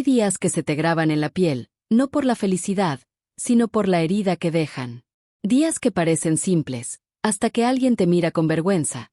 hay días que se te graban en la piel, no por la felicidad, sino por la herida que dejan. Días que parecen simples, hasta que alguien te mira con vergüenza,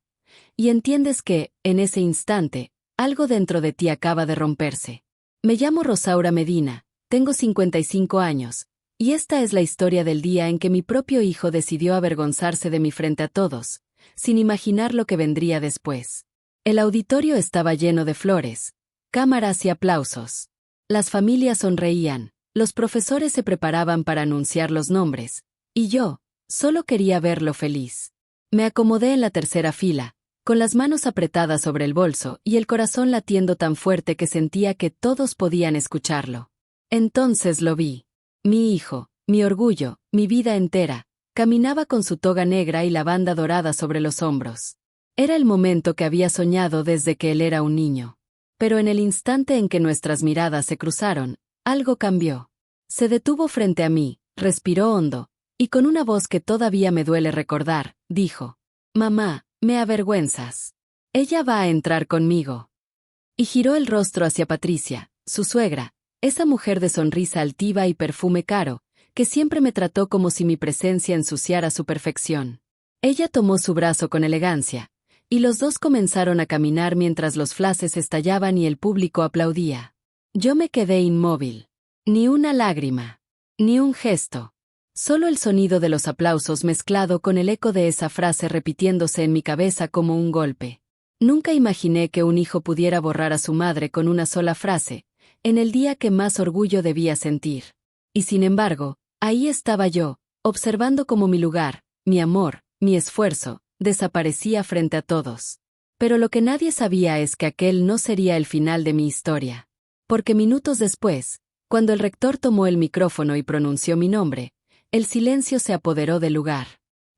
y entiendes que, en ese instante, algo dentro de ti acaba de romperse. Me llamo Rosaura Medina, tengo 55 años, y esta es la historia del día en que mi propio hijo decidió avergonzarse de mí frente a todos, sin imaginar lo que vendría después. El auditorio estaba lleno de flores, cámaras y aplausos. Las familias sonreían, los profesores se preparaban para anunciar los nombres, y yo, solo quería verlo feliz. Me acomodé en la tercera fila, con las manos apretadas sobre el bolso y el corazón latiendo tan fuerte que sentía que todos podían escucharlo. Entonces lo vi. Mi hijo, mi orgullo, mi vida entera, caminaba con su toga negra y la banda dorada sobre los hombros. Era el momento que había soñado desde que él era un niño. Pero en el instante en que nuestras miradas se cruzaron, algo cambió. Se detuvo frente a mí, respiró hondo, y con una voz que todavía me duele recordar, dijo: «Mamá, me avergüenzas. Ella va a entrar conmigo». Y giró el rostro hacia Patricia, su suegra, esa mujer de sonrisa altiva y perfume caro, que siempre me trató como si mi presencia ensuciara su perfección. Ella tomó su brazo con elegancia, y los dos comenzaron a caminar mientras los flashes estallaban y el público aplaudía. Yo me quedé inmóvil. Ni una lágrima. Ni un gesto. Solo el sonido de los aplausos mezclado con el eco de esa frase repitiéndose en mi cabeza como un golpe. Nunca imaginé que un hijo pudiera borrar a su madre con una sola frase, en el día que más orgullo debía sentir. Y sin embargo, ahí estaba yo, observando cómo mi lugar, mi amor, mi esfuerzo, desaparecía frente a todos. Pero lo que nadie sabía es que aquel no sería el final de mi historia. Porque minutos después, cuando el rector tomó el micrófono y pronunció mi nombre, el silencio se apoderó del lugar.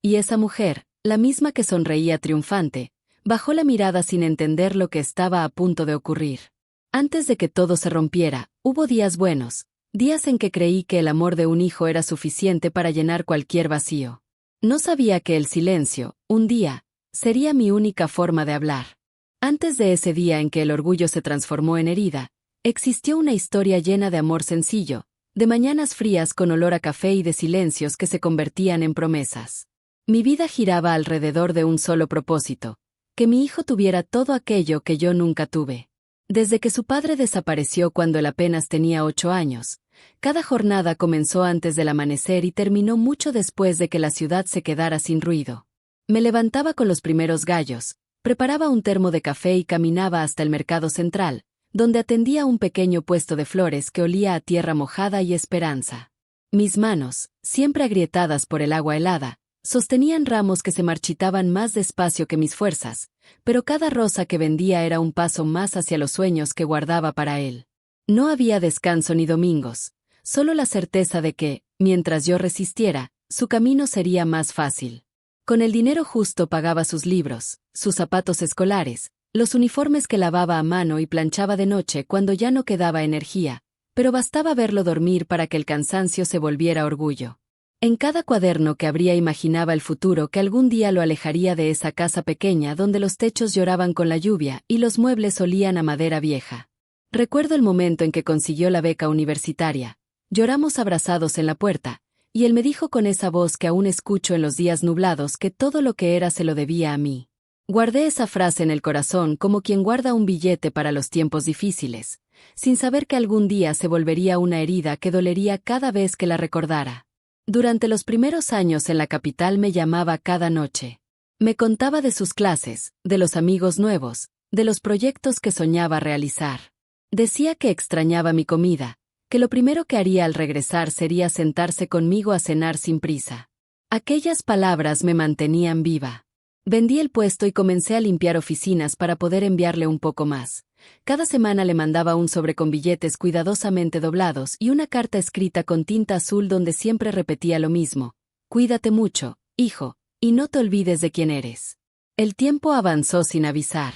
Y esa mujer, la misma que sonreía triunfante, bajó la mirada sin entender lo que estaba a punto de ocurrir. Antes de que todo se rompiera, hubo días buenos, días en que creí que el amor de un hijo era suficiente para llenar cualquier vacío. No sabía que el silencio, un día, sería mi única forma de hablar. Antes de ese día en que el orgullo se transformó en herida, existió una historia llena de amor sencillo, de mañanas frías con olor a café y de silencios que se convertían en promesas. Mi vida giraba alrededor de un solo propósito: que mi hijo tuviera todo aquello que yo nunca tuve. Desde que su padre desapareció cuando él apenas tenía 8 años, cada jornada comenzó antes del amanecer y terminó mucho después de que la ciudad se quedara sin ruido. Me levantaba con los primeros gallos, preparaba un termo de café y caminaba hasta el mercado central, donde atendía un pequeño puesto de flores que olía a tierra mojada y esperanza. Mis manos, siempre agrietadas por el agua helada, sostenían ramos que se marchitaban más despacio que mis fuerzas, pero cada rosa que vendía era un paso más hacia los sueños que guardaba para él. No había descanso ni domingos, solo la certeza de que, mientras yo resistiera, su camino sería más fácil. Con el dinero justo pagaba sus libros, sus zapatos escolares, los uniformes que lavaba a mano y planchaba de noche cuando ya no quedaba energía, pero bastaba verlo dormir para que el cansancio se volviera orgullo. En cada cuaderno que abría imaginaba el futuro que algún día lo alejaría de esa casa pequeña donde los techos lloraban con la lluvia y los muebles olían a madera vieja. Recuerdo el momento en que consiguió la beca universitaria. Lloramos abrazados en la puerta, y él me dijo con esa voz que aún escucho en los días nublados que todo lo que era se lo debía a mí. Guardé esa frase en el corazón como quien guarda un billete para los tiempos difíciles, sin saber que algún día se volvería una herida que dolería cada vez que la recordara. Durante los primeros años en la capital me llamaba cada noche. Me contaba de sus clases, de los amigos nuevos, de los proyectos que soñaba realizar. Decía que extrañaba mi comida, que lo primero que haría al regresar sería sentarse conmigo a cenar sin prisa. Aquellas palabras me mantenían viva. Vendí el puesto y comencé a limpiar oficinas para poder enviarle un poco más. Cada semana le mandaba un sobre con billetes cuidadosamente doblados y una carta escrita con tinta azul donde siempre repetía lo mismo: «Cuídate mucho, hijo, y no te olvides de quién eres». El tiempo avanzó sin avisar.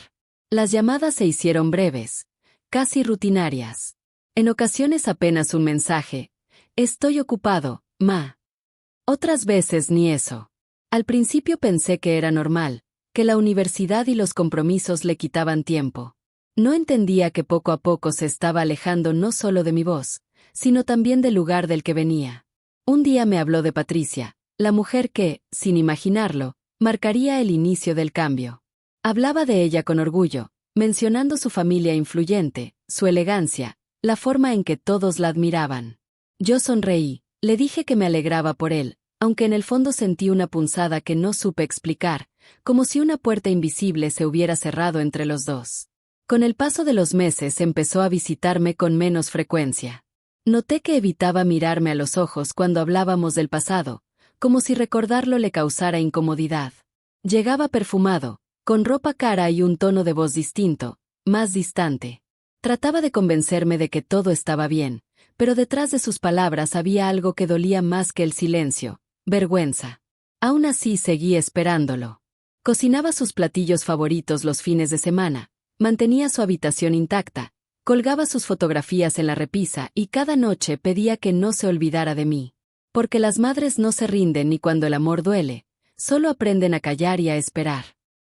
Las llamadas se hicieron breves, casi rutinarias. En ocasiones apenas un mensaje: «Estoy ocupado, ma». Otras veces ni eso. Al principio pensé que era normal, que la universidad y los compromisos le quitaban tiempo. No entendía que poco a poco se estaba alejando no solo de mi voz, sino también del lugar del que venía. Un día me habló de Patricia, la mujer que, sin imaginarlo, marcaría el inicio del cambio. Hablaba de ella con orgullo, mencionando su familia influyente, su elegancia, la forma en que todos la admiraban. Yo sonreí, le dije que me alegraba por él, aunque en el fondo sentí una punzada que no supe explicar, como si una puerta invisible se hubiera cerrado entre los dos. Con el paso de los meses empezó a visitarme con menos frecuencia. Noté que evitaba mirarme a los ojos cuando hablábamos del pasado, como si recordarlo le causara incomodidad. Llegaba perfumado, con ropa cara y un tono de voz distinto, más distante. Trataba de convencerme de que todo estaba bien, pero detrás de sus palabras había algo que dolía más que el silencio, vergüenza. Aún así seguí esperándolo. Cocinaba sus platillos favoritos los fines de semana, mantenía su habitación intacta, colgaba sus fotografías en la repisa y cada noche pedía que no se olvidara de mí. Porque las madres no se rinden ni cuando el amor duele, solo aprenden a callar y a esperar.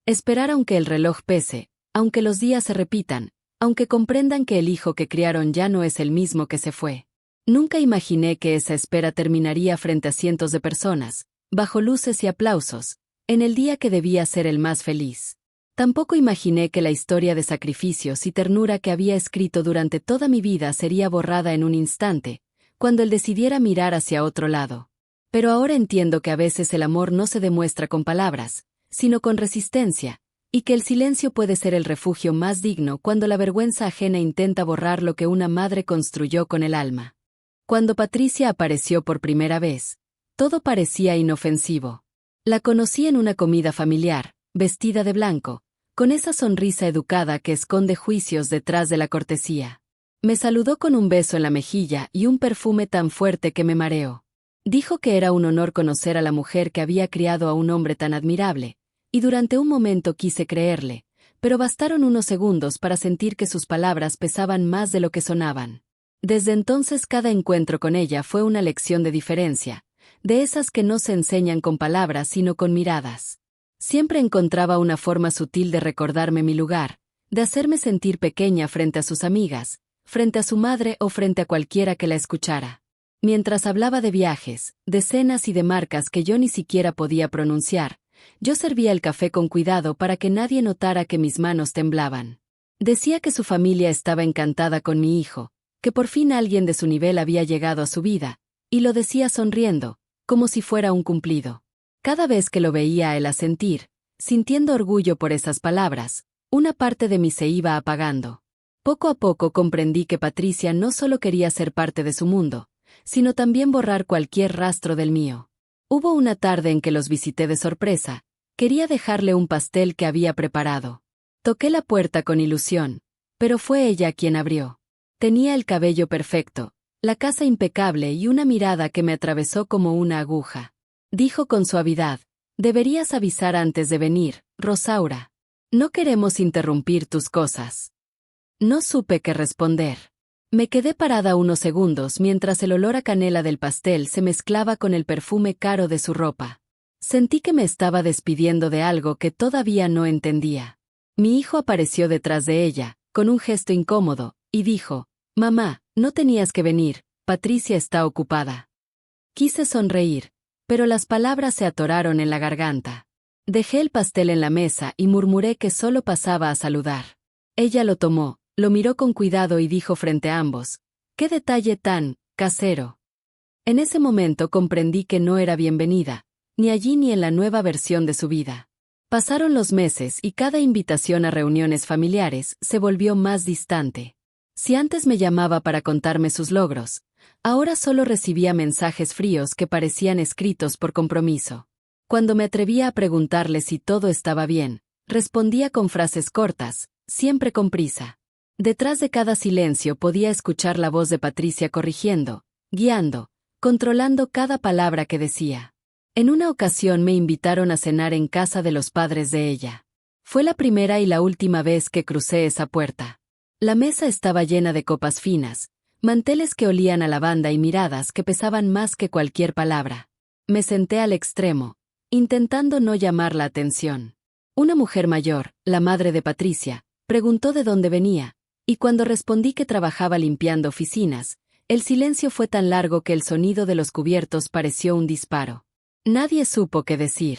Esperar aunque el reloj pese, aunque los días se repitan, aunque comprendan que el hijo que criaron ya no es el mismo que se fue. Nunca imaginé que esa espera terminaría frente a cientos de personas, bajo luces y aplausos, en el día que debía ser el más feliz. Tampoco imaginé que la historia de sacrificios y ternura que había escrito durante toda mi vida sería borrada en un instante, cuando él decidiera mirar hacia otro lado. Pero ahora entiendo que a veces el amor no se demuestra con palabras, sino con resistencia, y que el silencio puede ser el refugio más digno cuando la vergüenza ajena intenta borrar lo que una madre construyó con el alma. Cuando Patricia apareció por primera vez, todo parecía inofensivo. La conocí en una comida familiar, vestida de blanco, con esa sonrisa educada que esconde juicios detrás de la cortesía. Me saludó con un beso en la mejilla y un perfume tan fuerte que me mareó. Dijo que era un honor conocer a la mujer que había criado a un hombre tan admirable, y durante un momento quise creerle, pero bastaron unos segundos para sentir que sus palabras pesaban más de lo que sonaban. Desde entonces cada encuentro con ella fue una lección de diferencia, de esas que no se enseñan con palabras sino con miradas. Siempre encontraba una forma sutil de recordarme mi lugar, de hacerme sentir pequeña frente a sus amigas, frente a su madre o frente a cualquiera que la escuchara. Mientras hablaba de viajes, de cenas y de marcas que yo ni siquiera podía pronunciar, yo servía el café con cuidado para que nadie notara que mis manos temblaban. Decía que su familia estaba encantada con mi hijo, que por fin alguien de su nivel había llegado a su vida, y lo decía sonriendo, como si fuera un cumplido. Cada vez que lo veía a él asentir, sintiendo orgullo por esas palabras, una parte de mí se iba apagando. Poco a poco comprendí que Patricia no solo quería ser parte de su mundo, sino también borrar cualquier rastro del mío. Hubo una tarde en que los visité de sorpresa, quería dejarle un pastel que había preparado. Toqué la puerta con ilusión, pero fue ella quien abrió. Tenía el cabello perfecto, la casa impecable y una mirada que me atravesó como una aguja. Dijo con suavidad: «Deberías avisar antes de venir, Rosaura. No queremos interrumpir tus cosas». No supe qué responder. Me quedé parada unos segundos mientras el olor a canela del pastel se mezclaba con el perfume caro de su ropa. Sentí que me estaba despidiendo de algo que todavía no entendía. Mi hijo apareció detrás de ella, con un gesto incómodo, y dijo: «Mamá, no tenías que venir, Patricia está ocupada». Quise sonreír, pero las palabras se atoraron en la garganta. Dejé el pastel en la mesa y murmuré que solo pasaba a saludar. Ella lo tomó, lo miró con cuidado y dijo frente a ambos: «¡Qué detalle tan casero!». En ese momento comprendí que no era bienvenida, ni allí ni en la nueva versión de su vida. Pasaron los meses y cada invitación a reuniones familiares se volvió más distante. Si antes me llamaba para contarme sus logros, ahora solo recibía mensajes fríos que parecían escritos por compromiso. Cuando me atrevía a preguntarle si todo estaba bien, respondía con frases cortas, siempre con prisa. Detrás de cada silencio podía escuchar la voz de Patricia corrigiendo, guiando, controlando cada palabra que decía. En una ocasión me invitaron a cenar en casa de los padres de ella. Fue la primera y la última vez que crucé esa puerta. La mesa estaba llena de copas finas, manteles que olían a lavanda y miradas que pesaban más que cualquier palabra. Me senté al extremo, intentando no llamar la atención. Una mujer mayor, la madre de Patricia, Preguntó de dónde venía, y cuando respondí que trabajaba limpiando oficinas, el silencio fue tan largo que el sonido de los cubiertos pareció un disparo. Nadie supo qué decir.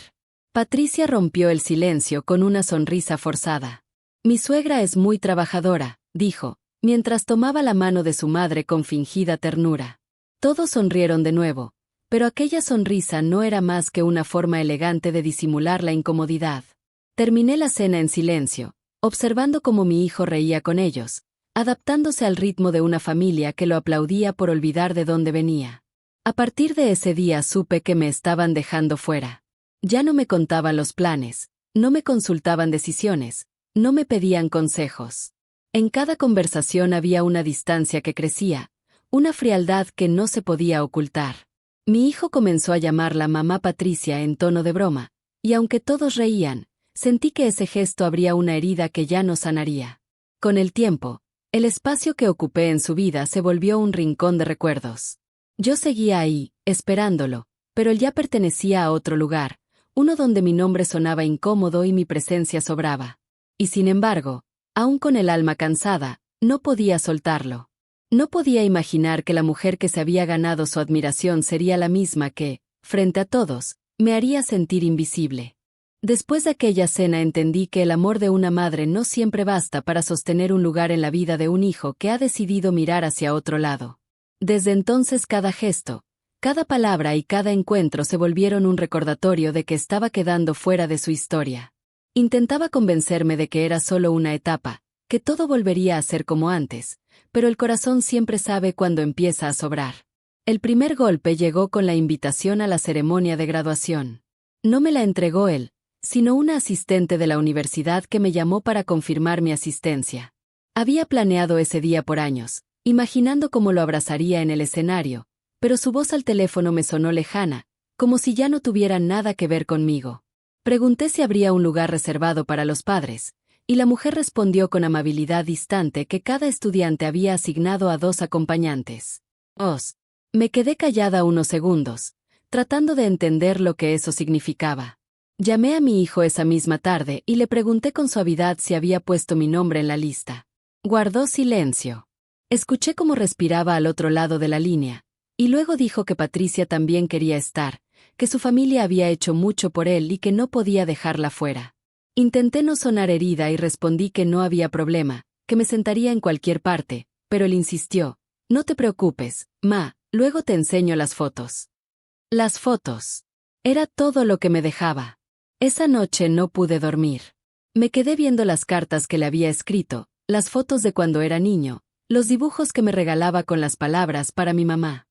Patricia rompió el silencio con una sonrisa forzada. Mi suegra es muy trabajadora, dijo, mientras tomaba la mano de su madre con fingida ternura. Todos sonrieron de nuevo, pero aquella sonrisa no era más que una forma elegante de disimular la incomodidad. Terminé la cena en silencio, observando cómo mi hijo reía con ellos, adaptándose al ritmo de una familia que lo aplaudía por olvidar de dónde venía. A partir de ese día supe que me estaban dejando fuera. Ya no me contaban los planes, no me consultaban decisiones, no me pedían consejos. En cada conversación había una distancia que crecía, una frialdad que no se podía ocultar. Mi hijo comenzó a llamarla mamá Patricia en tono de broma, y aunque todos reían, sentí que ese gesto abría una herida que ya no sanaría. Con el tiempo, el espacio que ocupé en su vida se volvió un rincón de recuerdos. Yo seguía ahí, esperándolo, pero él ya pertenecía a otro lugar, uno donde mi nombre sonaba incómodo y mi presencia sobraba. Y sin embargo, aún con el alma cansada, no podía soltarlo. No podía imaginar que la mujer que se había ganado su admiración sería la misma que, frente a todos, me haría sentir invisible. Después de aquella cena entendí que el amor de una madre no siempre basta para sostener un lugar en la vida de un hijo que ha decidido mirar hacia otro lado. Desde entonces cada gesto, cada palabra y cada encuentro se volvieron un recordatorio de que estaba quedando fuera de su historia. Intentaba convencerme de que era solo una etapa, que todo volvería a ser como antes, pero el corazón siempre sabe cuándo empieza a sobrar. El primer golpe llegó con la invitación a la ceremonia de graduación. No me la entregó él, sino una asistente de la universidad que me llamó para confirmar mi asistencia. Había planeado ese día por años, imaginando cómo lo abrazaría en el escenario, pero su voz al teléfono me sonó lejana, como si ya no tuviera nada que ver conmigo. Pregunté si habría un lugar reservado para los padres, y la mujer respondió con amabilidad distante que cada estudiante había asignado a 2 acompañantes. Me quedé callada unos segundos, tratando de entender lo que eso significaba. Llamé a mi hijo esa misma tarde y le pregunté con suavidad si había puesto mi nombre en la lista. Guardó silencio. Escuché cómo respiraba al otro lado de la línea, y luego dijo que Patricia también quería estar, que su familia había hecho mucho por él y que no podía dejarla fuera. Intenté no sonar herida y respondí que no había problema, que me sentaría en cualquier parte, pero él insistió: no te preocupes, ma, luego te enseño las fotos. Las fotos. Era todo lo que me dejaba. Esa noche no pude dormir. Me quedé viendo las cartas que le había escrito, las fotos de cuando era niño, los dibujos que me regalaba con las palabras para mi mamá.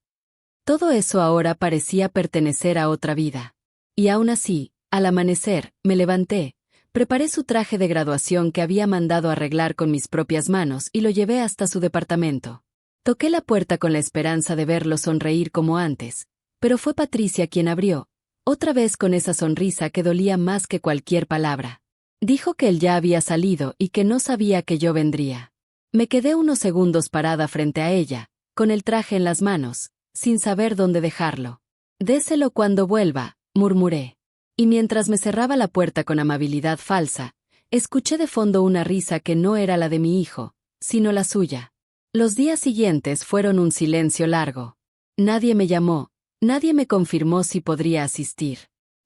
Todo eso ahora parecía pertenecer a otra vida. Y aún así, al amanecer, me levanté, preparé su traje de graduación que había mandado arreglar con mis propias manos y lo llevé hasta su departamento. Toqué la puerta con la esperanza de verlo sonreír como antes, pero fue Patricia quien abrió, otra vez con esa sonrisa que dolía más que cualquier palabra. Dijo que él ya había salido y que no sabía que yo vendría. Me quedé unos segundos parada frente a ella, con el traje en las manos, sin saber dónde dejarlo. Déselo cuando vuelva, murmuré. Y mientras me cerraba la puerta con amabilidad falsa, escuché de fondo una risa que no era la de mi hijo, sino la suya. Los días siguientes fueron un silencio largo. Nadie me llamó, nadie me confirmó si podría asistir.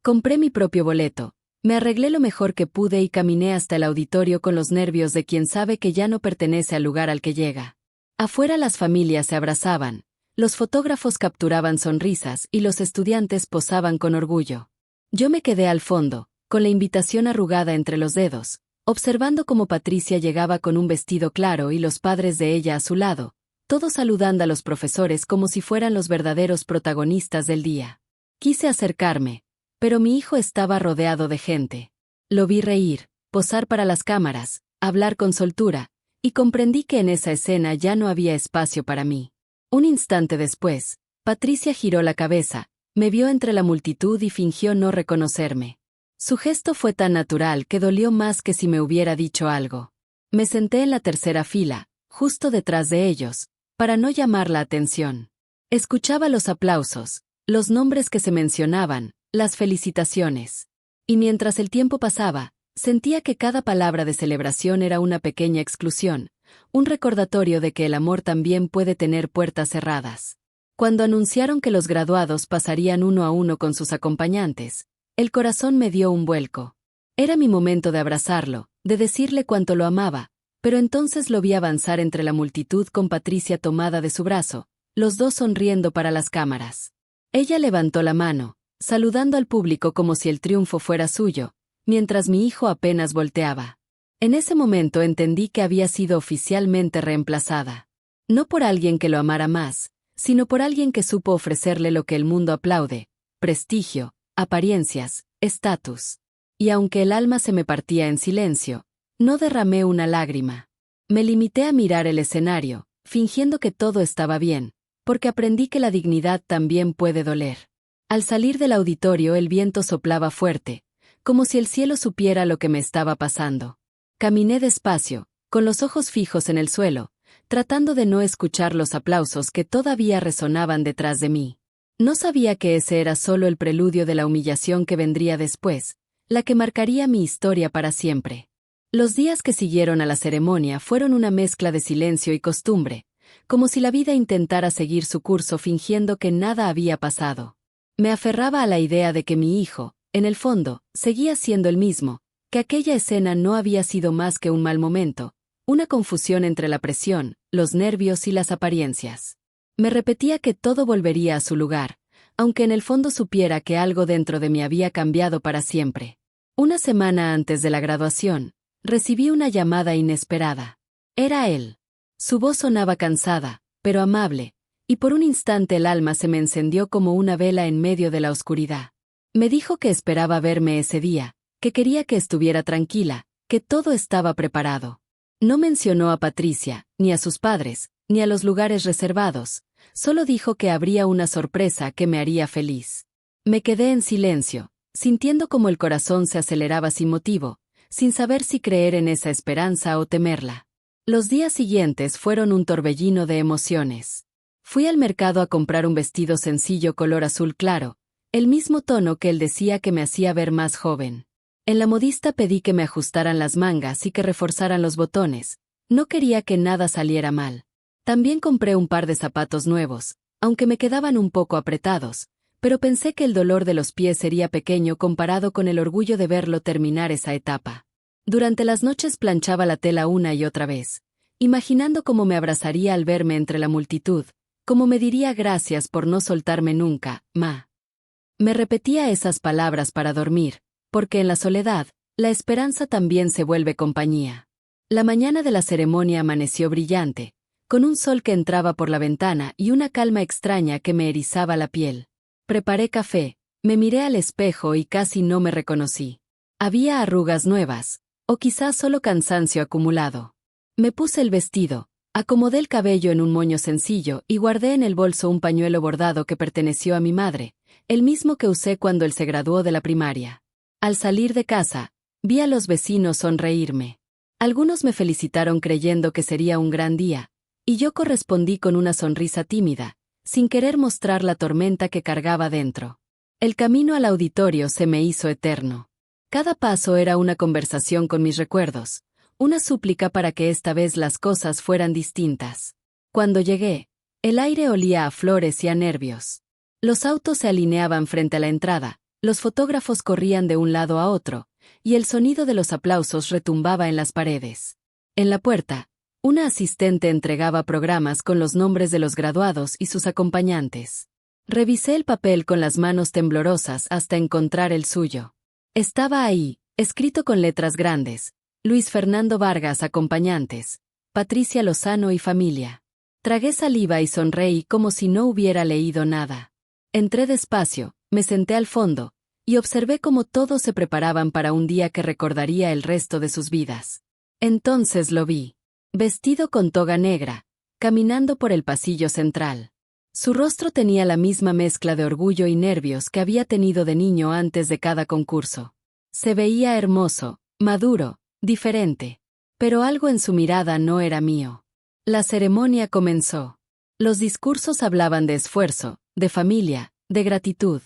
Compré mi propio boleto, me arreglé lo mejor que pude y caminé hasta el auditorio con los nervios de quien sabe que ya no pertenece al lugar al que llega. Afuera las familias se abrazaban, los fotógrafos capturaban sonrisas y los estudiantes posaban con orgullo. Yo me quedé al fondo, con la invitación arrugada entre los dedos, observando cómo Patricia llegaba con un vestido claro y los padres de ella a su lado, todos saludando a los profesores como si fueran los verdaderos protagonistas del día. Quise acercarme, pero mi hijo estaba rodeado de gente. Lo vi reír, posar para las cámaras, hablar con soltura, y comprendí que en esa escena ya no había espacio para mí. Un instante después, Patricia giró la cabeza, me vio entre la multitud y fingió no reconocerme. Su gesto fue tan natural que dolió más que si me hubiera dicho algo. Me senté en la tercera fila, justo detrás de ellos, para no llamar la atención. Escuchaba los aplausos, los nombres que se mencionaban, las felicitaciones. Y mientras el tiempo pasaba, Sentía que cada palabra de celebración era una pequeña exclusión, un recordatorio de que el amor también puede tener puertas cerradas. Cuando anunciaron que los graduados pasarían uno a uno con sus acompañantes, el corazón me dio un vuelco. Era mi momento de abrazarlo, de decirle cuánto lo amaba, pero entonces lo vi avanzar entre la multitud con Patricia tomada de su brazo, los dos sonriendo para las cámaras. Ella levantó la mano, saludando al público como si el triunfo fuera suyo, mientras mi hijo apenas volteaba. En ese momento entendí que había sido oficialmente reemplazada. No por alguien que lo amara más, sino por alguien que supo ofrecerle lo que el mundo aplaude: prestigio, apariencias, estatus. Y aunque el alma se me partía en silencio, no derramé una lágrima. Me limité a mirar el escenario, fingiendo que todo estaba bien, porque aprendí que la dignidad también puede doler. Al salir del auditorio el viento soplaba fuerte, como si el cielo supiera lo que me estaba pasando. Caminé despacio, con los ojos fijos en el suelo, tratando de no escuchar los aplausos que todavía resonaban detrás de mí. No sabía que ese era solo el preludio de la humillación que vendría después, la que marcaría mi historia para siempre. Los días que siguieron a la ceremonia fueron una mezcla de silencio y costumbre, como si la vida intentara seguir su curso fingiendo que nada había pasado. Me aferraba a la idea de que mi hijo, en el fondo, seguía siendo el mismo, que aquella escena no había sido más que un mal momento, una confusión entre la presión, los nervios y las apariencias. Me repetía que todo volvería a su lugar, aunque en el fondo supiera que algo dentro de mí había cambiado para siempre. Una semana antes de la graduación, recibí una llamada inesperada. Era él. Su voz sonaba cansada, pero amable, y por un instante el alma se me encendió como una vela en medio de la oscuridad. Me dijo que esperaba verme ese día, que quería que estuviera tranquila, que todo estaba preparado. No mencionó a Patricia, ni a sus padres, ni a los lugares reservados, solo dijo que habría una sorpresa que me haría feliz. Me quedé en silencio, sintiendo como el corazón se aceleraba sin motivo, sin saber si creer en esa esperanza o temerla. Los días siguientes fueron un torbellino de emociones. Fui al mercado a comprar un vestido sencillo color azul claro, el mismo tono que él decía que me hacía ver más joven. En la modista pedí que me ajustaran las mangas y que reforzaran los botones. No quería que nada saliera mal. También compré un par de zapatos nuevos, aunque me quedaban un poco apretados, pero pensé que el dolor de los pies sería pequeño comparado con el orgullo de verlo terminar esa etapa. Durante las noches planchaba la tela una y otra vez, imaginando cómo me abrazaría al verme entre la multitud, cómo me diría gracias por no soltarme nunca, ma. Me repetía esas palabras para dormir, porque en la soledad, la esperanza también se vuelve compañía. La mañana de la ceremonia amaneció brillante, con un sol que entraba por la ventana y una calma extraña que me erizaba la piel. Preparé café, me miré al espejo y casi no me reconocí. Había arrugas nuevas, o quizás solo cansancio acumulado. Me puse el vestido, acomodé el cabello en un moño sencillo y guardé en el bolso un pañuelo bordado que perteneció a mi madre, el mismo que usé cuando él se graduó de la primaria. Al salir de casa, vi a los vecinos sonreírme. Algunos me felicitaron creyendo que sería un gran día, y yo correspondí con una sonrisa tímida, sin querer mostrar la tormenta que cargaba dentro. El camino al auditorio se me hizo eterno. Cada paso era una conversación con mis recuerdos, una súplica para que esta vez las cosas fueran distintas. Cuando llegué, el aire olía a flores y a nervios. Los autos se alineaban frente a la entrada, los fotógrafos corrían de un lado a otro, y el sonido de los aplausos retumbaba en las paredes. En la puerta, una asistente entregaba programas con los nombres de los graduados y sus acompañantes. Revisé el papel con las manos temblorosas hasta encontrar el suyo. Estaba ahí, escrito con letras grandes: Luis Fernando Vargas acompañantes, Patricia Lozano y familia. Tragué saliva y sonreí como si no hubiera leído nada. Entré despacio, me senté al fondo, y observé cómo todos se preparaban para un día que recordaría el resto de sus vidas. Entonces lo vi, vestido con toga negra, caminando por el pasillo central. Su rostro tenía la misma mezcla de orgullo y nervios que había tenido de niño antes de cada concurso. Se veía hermoso, maduro, diferente. Pero algo en su mirada no era mío. La ceremonia comenzó. Los discursos hablaban de esfuerzo, de familia, de gratitud.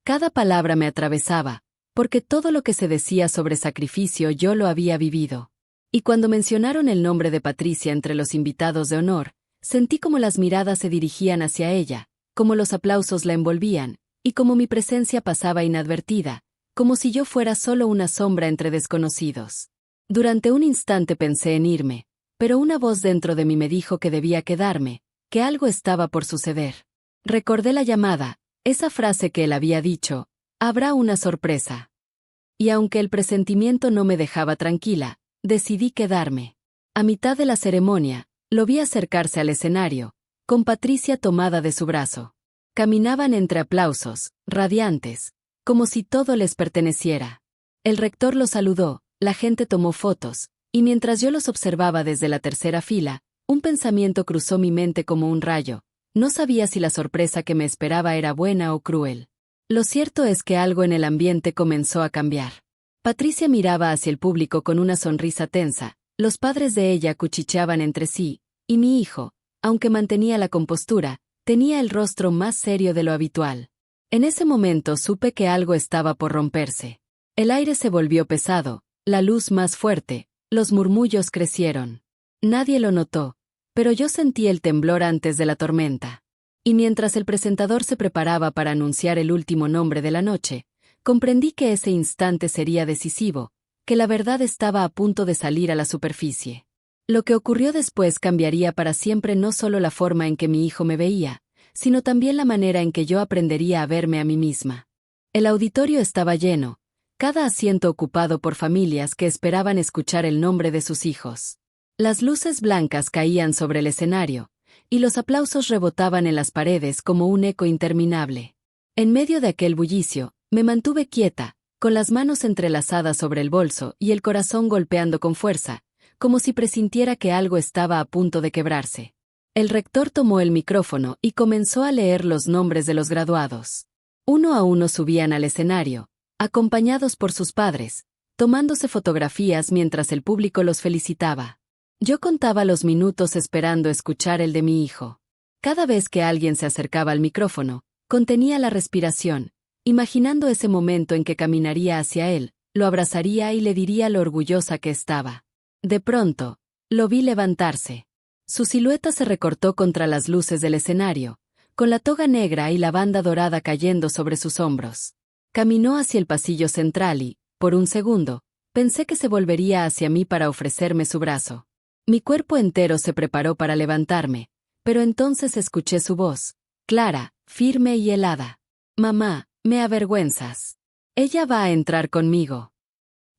Cada palabra me atravesaba, porque todo lo que se decía sobre sacrificio yo lo había vivido. Y cuando mencionaron el nombre de Patricia entre los invitados de honor, sentí como las miradas se dirigían hacia ella, como los aplausos la envolvían, y como mi presencia pasaba inadvertida, como si yo fuera solo una sombra entre desconocidos. Durante un instante pensé en irme, pero una voz dentro de mí me dijo que debía quedarme, que algo estaba por suceder. Recordé la llamada, esa frase que él había dicho, habrá una sorpresa. Y aunque el presentimiento no me dejaba tranquila, decidí quedarme. A mitad de la ceremonia, lo vi acercarse al escenario, con Patricia tomada de su brazo. Caminaban entre aplausos, radiantes, como si todo les perteneciera. El rector los saludó, la gente tomó fotos, y mientras yo los observaba desde la tercera fila, un pensamiento cruzó mi mente como un rayo. No sabía si la sorpresa que me esperaba era buena o cruel. Lo cierto es que algo en el ambiente comenzó a cambiar. Patricia miraba hacia el público con una sonrisa tensa, los padres de ella cuchicheaban entre sí, y mi hijo, aunque mantenía la compostura, tenía el rostro más serio de lo habitual. En ese momento supe que algo estaba por romperse. El aire se volvió pesado, la luz más fuerte, los murmullos crecieron. Nadie lo notó, pero yo sentí el temblor antes de la tormenta. Y mientras el presentador se preparaba para anunciar el último nombre de la noche, comprendí que ese instante sería decisivo, que la verdad estaba a punto de salir a la superficie. Lo que ocurrió después cambiaría para siempre no solo la forma en que mi hijo me veía, sino también la manera en que yo aprendería a verme a mí misma. El auditorio estaba lleno, cada asiento ocupado por familias que esperaban escuchar el nombre de sus hijos. Las luces blancas caían sobre el escenario, y los aplausos rebotaban en las paredes como un eco interminable. En medio de aquel bullicio, me mantuve quieta, con las manos entrelazadas sobre el bolso y el corazón golpeando con fuerza, como si presintiera que algo estaba a punto de quebrarse. El rector tomó el micrófono y comenzó a leer los nombres de los graduados. Uno a uno subían al escenario, acompañados por sus padres, tomándose fotografías mientras el público los felicitaba. Yo contaba los minutos esperando escuchar el de mi hijo. Cada vez que alguien se acercaba al micrófono, contenía la respiración, imaginando ese momento en que caminaría hacia él, lo abrazaría y le diría lo orgullosa que estaba. De pronto, lo vi levantarse. Su silueta se recortó contra las luces del escenario, con la toga negra y la banda dorada cayendo sobre sus hombros. Caminó hacia el pasillo central y, por un segundo, pensé que se volvería hacia mí para ofrecerme su brazo. Mi cuerpo entero se preparó para levantarme, pero entonces escuché su voz, clara, firme y helada. «Mamá, me avergüenzas. Ella va a entrar conmigo».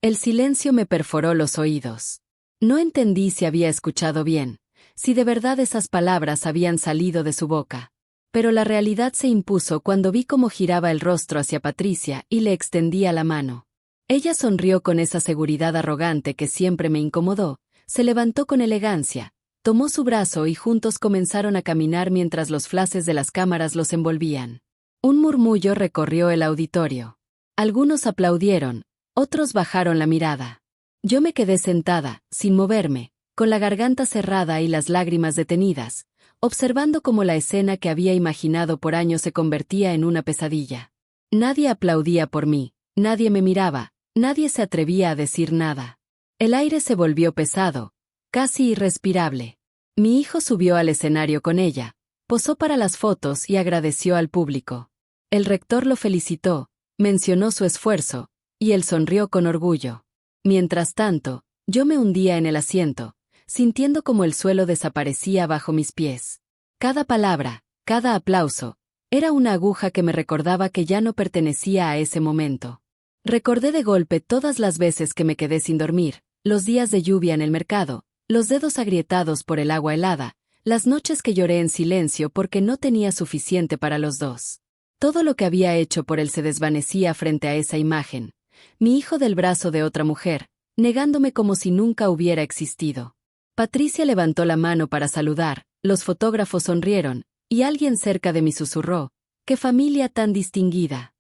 El silencio me perforó los oídos. No entendí si había escuchado bien, si de verdad esas palabras habían salido de su boca. Pero la realidad se impuso cuando vi cómo giraba el rostro hacia Patricia y le extendía la mano. Ella sonrió con esa seguridad arrogante que siempre me incomodó. Se levantó con elegancia, tomó su brazo y juntos comenzaron a caminar mientras los flashes de las cámaras los envolvían. Un murmullo recorrió el auditorio. Algunos aplaudieron, otros bajaron la mirada. Yo me quedé sentada, sin moverme, con la garganta cerrada y las lágrimas detenidas, observando cómo la escena que había imaginado por años se convertía en una pesadilla. Nadie aplaudía por mí, nadie me miraba, nadie se atrevía a decir nada. El aire se volvió pesado, casi irrespirable. Mi hijo subió al escenario con ella, posó para las fotos y agradeció al público. El rector lo felicitó, mencionó su esfuerzo, y él sonrió con orgullo. Mientras tanto, yo me hundía en el asiento, sintiendo como el suelo desaparecía bajo mis pies. Cada palabra, cada aplauso, era una aguja que me recordaba que ya no pertenecía a ese momento. Recordé de golpe todas las veces que me quedé sin dormir, los días de lluvia en el mercado, los dedos agrietados por el agua helada, las noches que lloré en silencio porque no tenía suficiente para los dos. Todo lo que había hecho por él se desvanecía frente a esa imagen. Mi hijo del brazo de otra mujer, negándome como si nunca hubiera existido. Patricia levantó la mano para saludar, los fotógrafos sonrieron, y alguien cerca de mí susurró, «¡Qué familia tan distinguida!».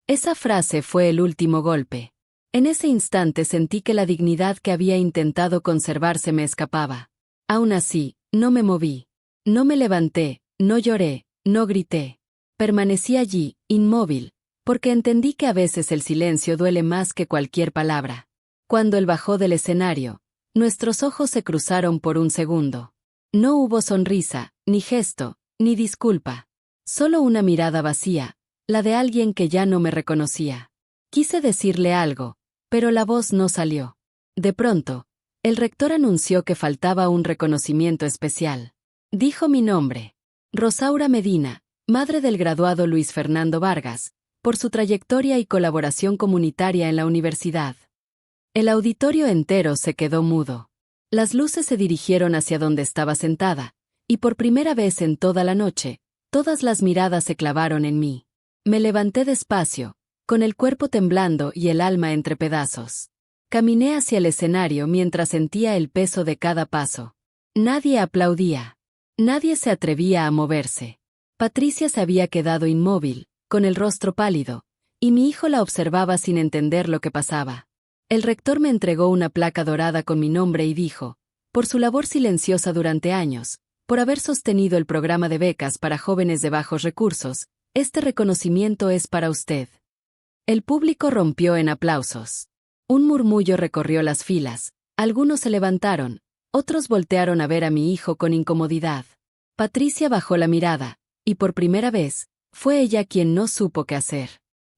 Esa frase fue el último golpe. En ese instante sentí que la dignidad que había intentado conservar se me escapaba. Aún así, no me moví. No me levanté, no lloré, no grité. Permanecí allí, inmóvil, porque entendí que a veces el silencio duele más que cualquier palabra. Cuando él bajó del escenario, nuestros ojos se cruzaron por un segundo. No hubo sonrisa, ni gesto, ni disculpa. Solo una mirada vacía, la de alguien que ya no me reconocía. Quise decirle algo, pero la voz no salió. De pronto, el rector anunció que faltaba un reconocimiento especial. Dijo mi nombre. Rosaura Medina, madre del graduado Luis Fernando Vargas, por su trayectoria y colaboración comunitaria en la universidad. El auditorio entero se quedó mudo. Las luces se dirigieron hacia donde estaba sentada, y por primera vez en toda la noche, todas las miradas se clavaron en mí. Me levanté despacio, con el cuerpo temblando y el alma entre pedazos. Caminé hacia el escenario mientras sentía el peso de cada paso. Nadie aplaudía. Nadie se atrevía a moverse. Patricia se había quedado inmóvil, con el rostro pálido, y mi hijo la observaba sin entender lo que pasaba. El rector me entregó una placa dorada con mi nombre y dijo, por su labor silenciosa durante años, por haber sostenido el programa de becas para jóvenes de bajos recursos, este reconocimiento es para usted. El público rompió en aplausos. Un murmullo recorrió las filas, algunos se levantaron, otros voltearon a ver a mi hijo con incomodidad. Patricia bajó la mirada, y por primera vez, fue ella quien no supo qué hacer.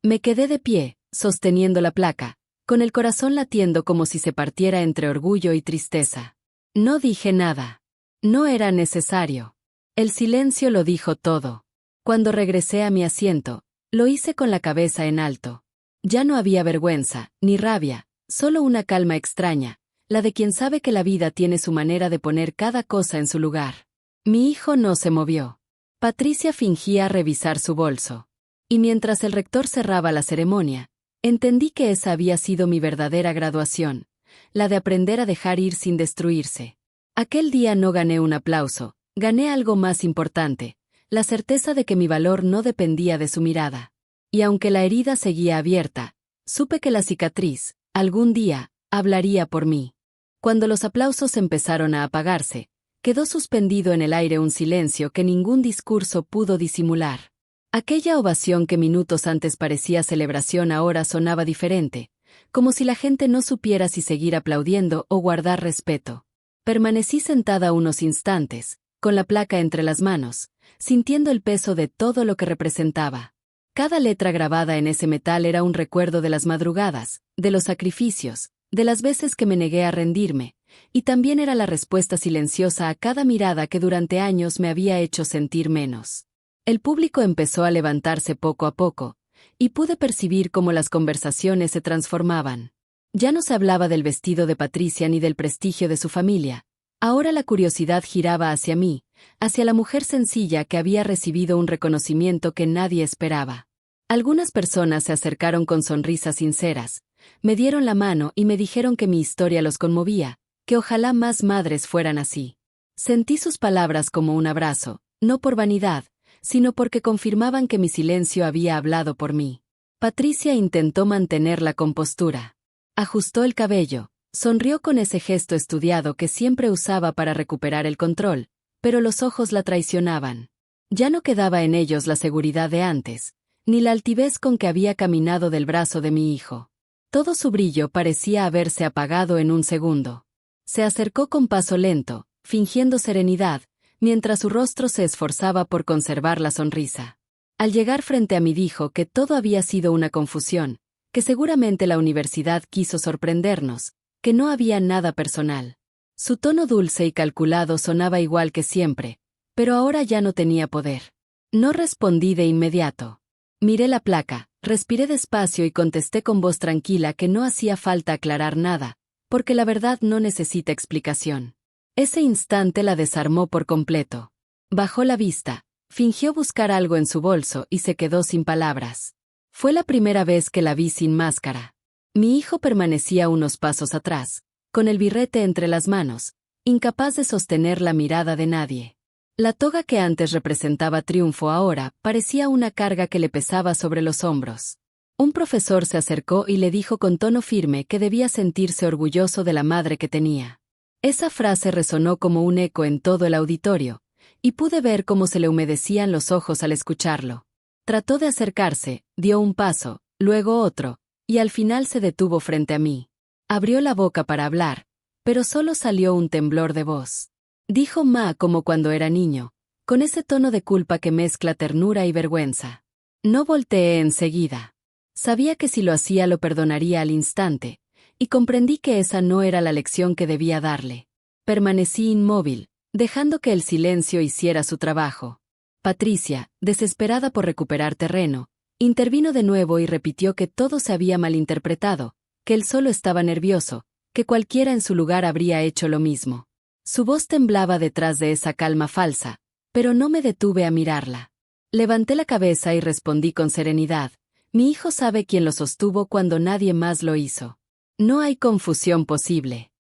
Me quedé de pie, sosteniendo la placa, con el corazón latiendo como si se partiera entre orgullo y tristeza. No dije nada. No era necesario. El silencio lo dijo todo. Cuando regresé a mi asiento, lo hice con la cabeza en alto. Ya no había vergüenza, ni rabia, solo una calma extraña, la de quien sabe que la vida tiene su manera de poner cada cosa en su lugar. Mi hijo no se movió. Patricia fingía revisar su bolso. Y mientras el rector cerraba la ceremonia, entendí que esa había sido mi verdadera graduación, la de aprender a dejar ir sin destruirse. Aquel día no gané un aplauso, gané algo más importante, la certeza de que mi valor no dependía de su mirada. Y aunque la herida seguía abierta, supe que la cicatriz, algún día, hablaría por mí. Cuando los aplausos empezaron a apagarse, quedó suspendido en el aire un silencio que ningún discurso pudo disimular. Aquella ovación que minutos antes parecía celebración ahora sonaba diferente, como si la gente no supiera si seguir aplaudiendo o guardar respeto. Permanecí sentada unos instantes, con la placa entre las manos, sintiendo el peso de todo lo que representaba. Cada letra grabada en ese metal era un recuerdo de las madrugadas, de los sacrificios, de las veces que me negué a rendirme, y también era la respuesta silenciosa a cada mirada que durante años me había hecho sentir menos. El público empezó a levantarse poco a poco, y pude percibir cómo las conversaciones se transformaban. Ya no se hablaba del vestido de Patricia ni del prestigio de su familia. Ahora la curiosidad giraba hacia mí, hacia la mujer sencilla que había recibido un reconocimiento que nadie esperaba. Algunas personas se acercaron con sonrisas sinceras, me dieron la mano y me dijeron que mi historia los conmovía, que ojalá más madres fueran así. Sentí sus palabras como un abrazo, no por vanidad, sino porque confirmaban que mi silencio había hablado por mí. Patricia intentó mantener la compostura. Ajustó el cabello, sonrió con ese gesto estudiado que siempre usaba para recuperar el control, pero los ojos la traicionaban. Ya no quedaba en ellos la seguridad de antes, ni la altivez con que había caminado del brazo de mi hijo. Todo su brillo parecía haberse apagado en un segundo. Se acercó con paso lento, fingiendo serenidad, mientras su rostro se esforzaba por conservar la sonrisa. Al llegar frente a mí dijo que todo había sido una confusión, que seguramente la universidad quiso sorprendernos, que no había nada personal. Su tono dulce y calculado sonaba igual que siempre, pero ahora ya no tenía poder. No respondí de inmediato. Miré la placa, respiré despacio y contesté con voz tranquila que no hacía falta aclarar nada, porque la verdad no necesita explicación. Ese instante la desarmó por completo. Bajó la vista, fingió buscar algo en su bolso y se quedó sin palabras. Fue la primera vez que la vi sin máscara. Mi hijo permanecía unos pasos atrás, con el birrete entre las manos, incapaz de sostener la mirada de nadie. La toga que antes representaba triunfo ahora parecía una carga que le pesaba sobre los hombros. Un profesor se acercó y le dijo con tono firme que debía sentirse orgulloso de la madre que tenía. Esa frase resonó como un eco en todo el auditorio, y pude ver cómo se le humedecían los ojos al escucharlo. Trató de acercarse, dio un paso, luego otro, y al final se detuvo frente a mí. Abrió la boca para hablar, pero solo salió un temblor de voz. Dijo Ma como cuando era niño, con ese tono de culpa que mezcla ternura y vergüenza. No volteé enseguida. Sabía que si lo hacía lo perdonaría al instante, y comprendí que esa no era la lección que debía darle. Permanecí inmóvil, dejando que el silencio hiciera su trabajo. Patricia, desesperada por recuperar terreno, intervino de nuevo y repitió que todo se había malinterpretado, que él solo estaba nervioso, que cualquiera en su lugar habría hecho lo mismo. Su voz temblaba detrás de esa calma falsa, pero no me detuve a mirarla. Levanté la cabeza y respondí con serenidad: mi hijo sabe quién lo sostuvo cuando nadie más lo hizo. No hay confusión posible.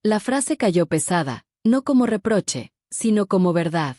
La frase cayó pesada, no como reproche, sino como verdad.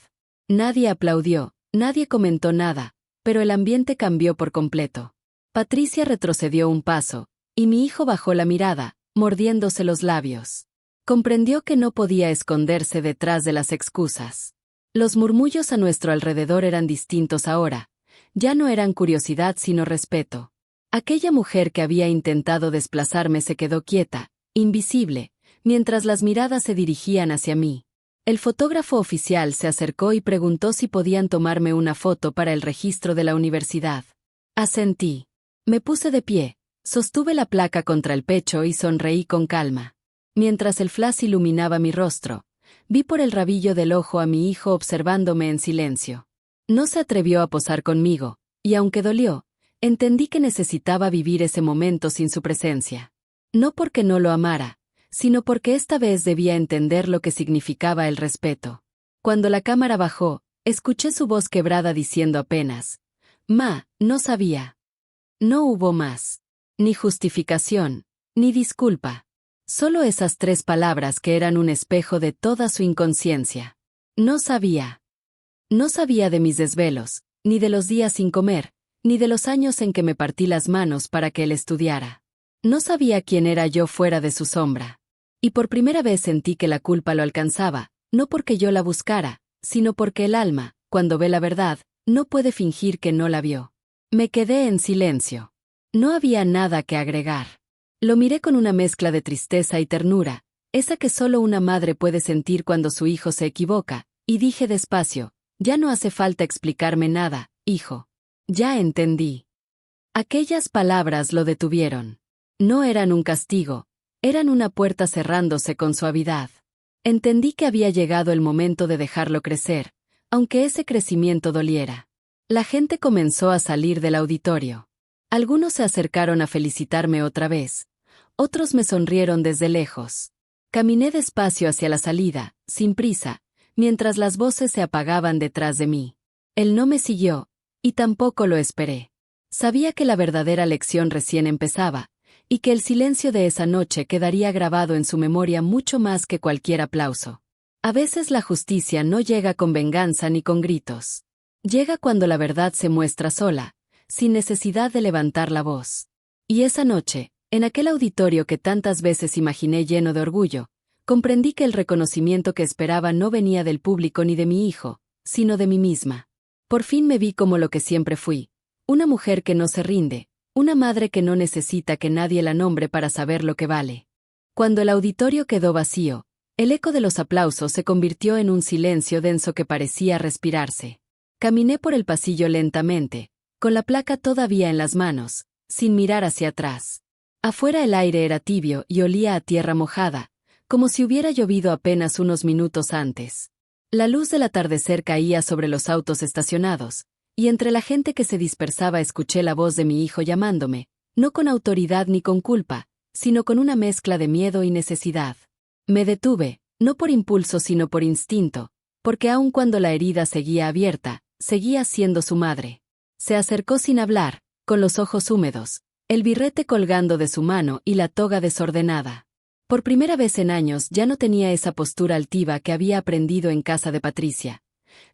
Nadie aplaudió, nadie comentó nada, pero el ambiente cambió por completo. Patricia retrocedió un paso, y mi hijo bajó la mirada, mordiéndose los labios. Comprendió que no podía esconderse detrás de las excusas. Los murmullos a nuestro alrededor eran distintos ahora. Ya no eran curiosidad sino respeto. Aquella mujer que había intentado desplazarme se quedó quieta, invisible, mientras las miradas se dirigían hacia mí. El fotógrafo oficial se acercó y preguntó si podían tomarme una foto para el registro de la universidad. Asentí. Me puse de pie, sostuve la placa contra el pecho y sonreí con calma. Mientras el flash iluminaba mi rostro, vi por el rabillo del ojo a mi hijo observándome en silencio. No se atrevió a posar conmigo, y aunque dolió, entendí que necesitaba vivir ese momento sin su presencia. No porque no lo amara, sino porque esta vez debía entender lo que significaba el respeto. Cuando la cámara bajó, escuché su voz quebrada diciendo apenas: «Ma, no sabía». No hubo más. Ni justificación, ni disculpa. Solo esas 3 palabras que eran un espejo de toda su inconsciencia. No sabía. No sabía de mis desvelos, ni de los días sin comer, ni de los años en que me partí las manos para que él estudiara. No sabía quién era yo fuera de su sombra. Y por primera vez sentí que la culpa lo alcanzaba, no porque yo la buscara, sino porque el alma, cuando ve la verdad, no puede fingir que no la vio. Me quedé en silencio. No había nada que agregar. Lo miré con una mezcla de tristeza y ternura, esa que solo una madre puede sentir cuando su hijo se equivoca, y dije despacio: «Ya no hace falta explicarme nada, hijo. Ya entendí». Aquellas palabras lo detuvieron. No eran un castigo, eran una puerta cerrándose con suavidad. Entendí que había llegado el momento de dejarlo crecer, aunque ese crecimiento doliera. La gente comenzó a salir del auditorio. Algunos se acercaron a felicitarme otra vez. Otros me sonrieron desde lejos. Caminé despacio hacia la salida, sin prisa, mientras las voces se apagaban detrás de mí. Él no me siguió, y tampoco lo esperé. Sabía que la verdadera lección recién empezaba, y que el silencio de esa noche quedaría grabado en su memoria mucho más que cualquier aplauso. A veces la justicia no llega con venganza ni con gritos. Llega cuando la verdad se muestra sola, sin necesidad de levantar la voz. Y esa noche, en aquel auditorio que tantas veces imaginé lleno de orgullo, comprendí que el reconocimiento que esperaba no venía del público ni de mi hijo, sino de mí misma. Por fin me vi como lo que siempre fui, una mujer que no se rinde, una madre que no necesita que nadie la nombre para saber lo que vale. Cuando el auditorio quedó vacío, el eco de los aplausos se convirtió en un silencio denso que parecía respirarse. Caminé por el pasillo lentamente, con la placa todavía en las manos, sin mirar hacia atrás. Afuera el aire era tibio y olía a tierra mojada, como si hubiera llovido apenas unos minutos antes. La luz del atardecer caía sobre los autos estacionados, y entre la gente que se dispersaba escuché la voz de mi hijo llamándome, no con autoridad ni con culpa, sino con una mezcla de miedo y necesidad. Me detuve, no por impulso sino por instinto, porque aun cuando la herida seguía abierta, seguía siendo su madre. Se acercó sin hablar, con los ojos húmedos, el birrete colgando de su mano y la toga desordenada. Por primera vez en años ya no tenía esa postura altiva que había aprendido en casa de Patricia.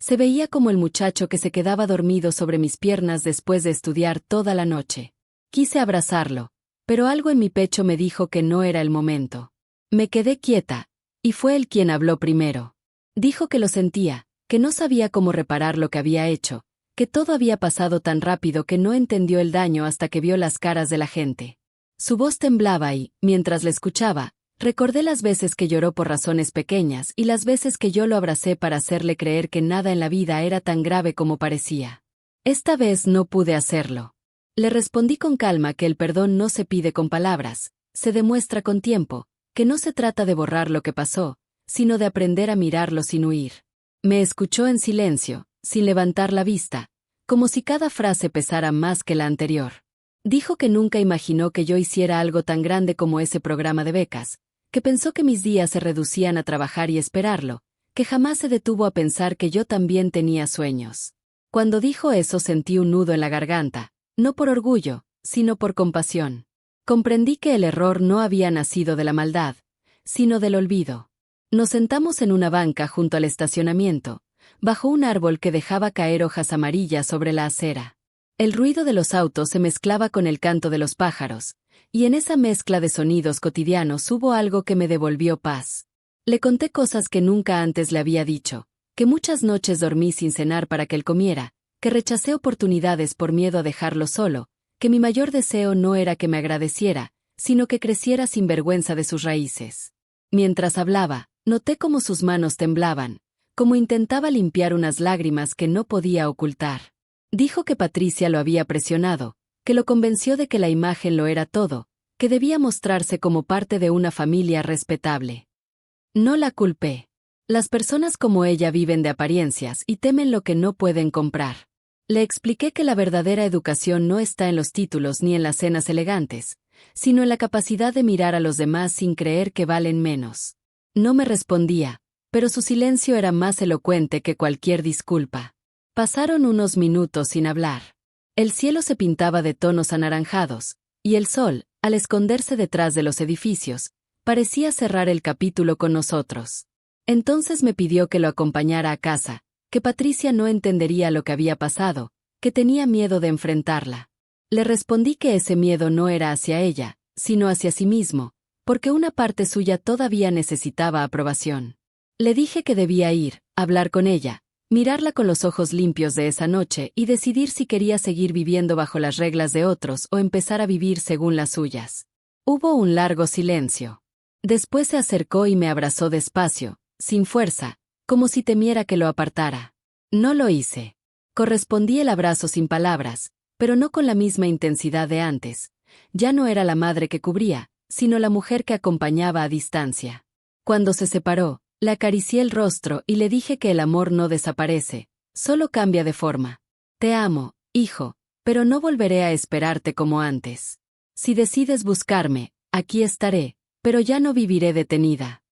Se veía como el muchacho que se quedaba dormido sobre mis piernas después de estudiar toda la noche. Quise abrazarlo, pero algo en mi pecho me dijo que no era el momento. Me quedé quieta, y fue él quien habló primero. Dijo que lo sentía, que no sabía cómo reparar lo que había hecho, que todo había pasado tan rápido que no entendió el daño hasta que vio las caras de la gente. Su voz temblaba y, mientras le escuchaba, recordé las veces que lloró por razones pequeñas y las veces que yo lo abracé para hacerle creer que nada en la vida era tan grave como parecía. Esta vez no pude hacerlo. Le respondí con calma que el perdón no se pide con palabras, se demuestra con tiempo, que no se trata de borrar lo que pasó, sino de aprender a mirarlo sin huir. Me escuchó en silencio, sin levantar la vista, como si cada frase pesara más que la anterior. Dijo que nunca imaginó que yo hiciera algo tan grande como ese programa de becas, que pensó que mis días se reducían a trabajar y esperarlo, que jamás se detuvo a pensar que yo también tenía sueños. Cuando dijo eso sentí un nudo en la garganta, no por orgullo, sino por compasión. Comprendí que el error no había nacido de la maldad, sino del olvido. Nos sentamos en una banca junto al estacionamiento, bajo un árbol que dejaba caer hojas amarillas sobre la acera. El ruido de los autos se mezclaba con el canto de los pájaros, y en esa mezcla de sonidos cotidianos hubo algo que me devolvió paz. Le conté cosas que nunca antes le había dicho, que muchas noches dormí sin cenar para que él comiera, que rechacé oportunidades por miedo a dejarlo solo, que mi mayor deseo no era que me agradeciera, sino que creciera sin vergüenza de sus raíces. Mientras hablaba, noté cómo sus manos temblaban, como intentaba limpiar unas lágrimas que no podía ocultar. Dijo que Patricia lo había presionado, que lo convenció de que la imagen lo era todo, que debía mostrarse como parte de una familia respetable. No la culpé. Las personas como ella viven de apariencias y temen lo que no pueden comprar. Le expliqué que la verdadera educación no está en los títulos ni en las cenas elegantes, sino en la capacidad de mirar a los demás sin creer que valen menos. No me respondía, pero su silencio era más elocuente que cualquier disculpa. Pasaron unos minutos sin hablar. El cielo se pintaba de tonos anaranjados, y el sol, al esconderse detrás de los edificios, parecía cerrar el capítulo con nosotros. Entonces me pidió que lo acompañara a casa, que Patricia no entendería lo que había pasado, que tenía miedo de enfrentarla. Le respondí que ese miedo no era hacia ella, sino hacia sí mismo, porque una parte suya todavía necesitaba aprobación. Le dije que debía ir, hablar con ella, mirarla con los ojos limpios de esa noche y decidir si quería seguir viviendo bajo las reglas de otros o empezar a vivir según las suyas. Hubo un largo silencio. Después se acercó y me abrazó despacio, sin fuerza, como si temiera que lo apartara. No lo hice. Correspondí el abrazo sin palabras, pero no con la misma intensidad de antes. Ya no era la madre que cubría, sino la mujer que acompañaba a distancia. Cuando se separó, le acaricié el rostro y le dije que el amor no desaparece, solo cambia de forma. Te amo, hijo, pero no volveré a esperarte como antes. Si decides buscarme, aquí estaré, pero ya no viviré detenida.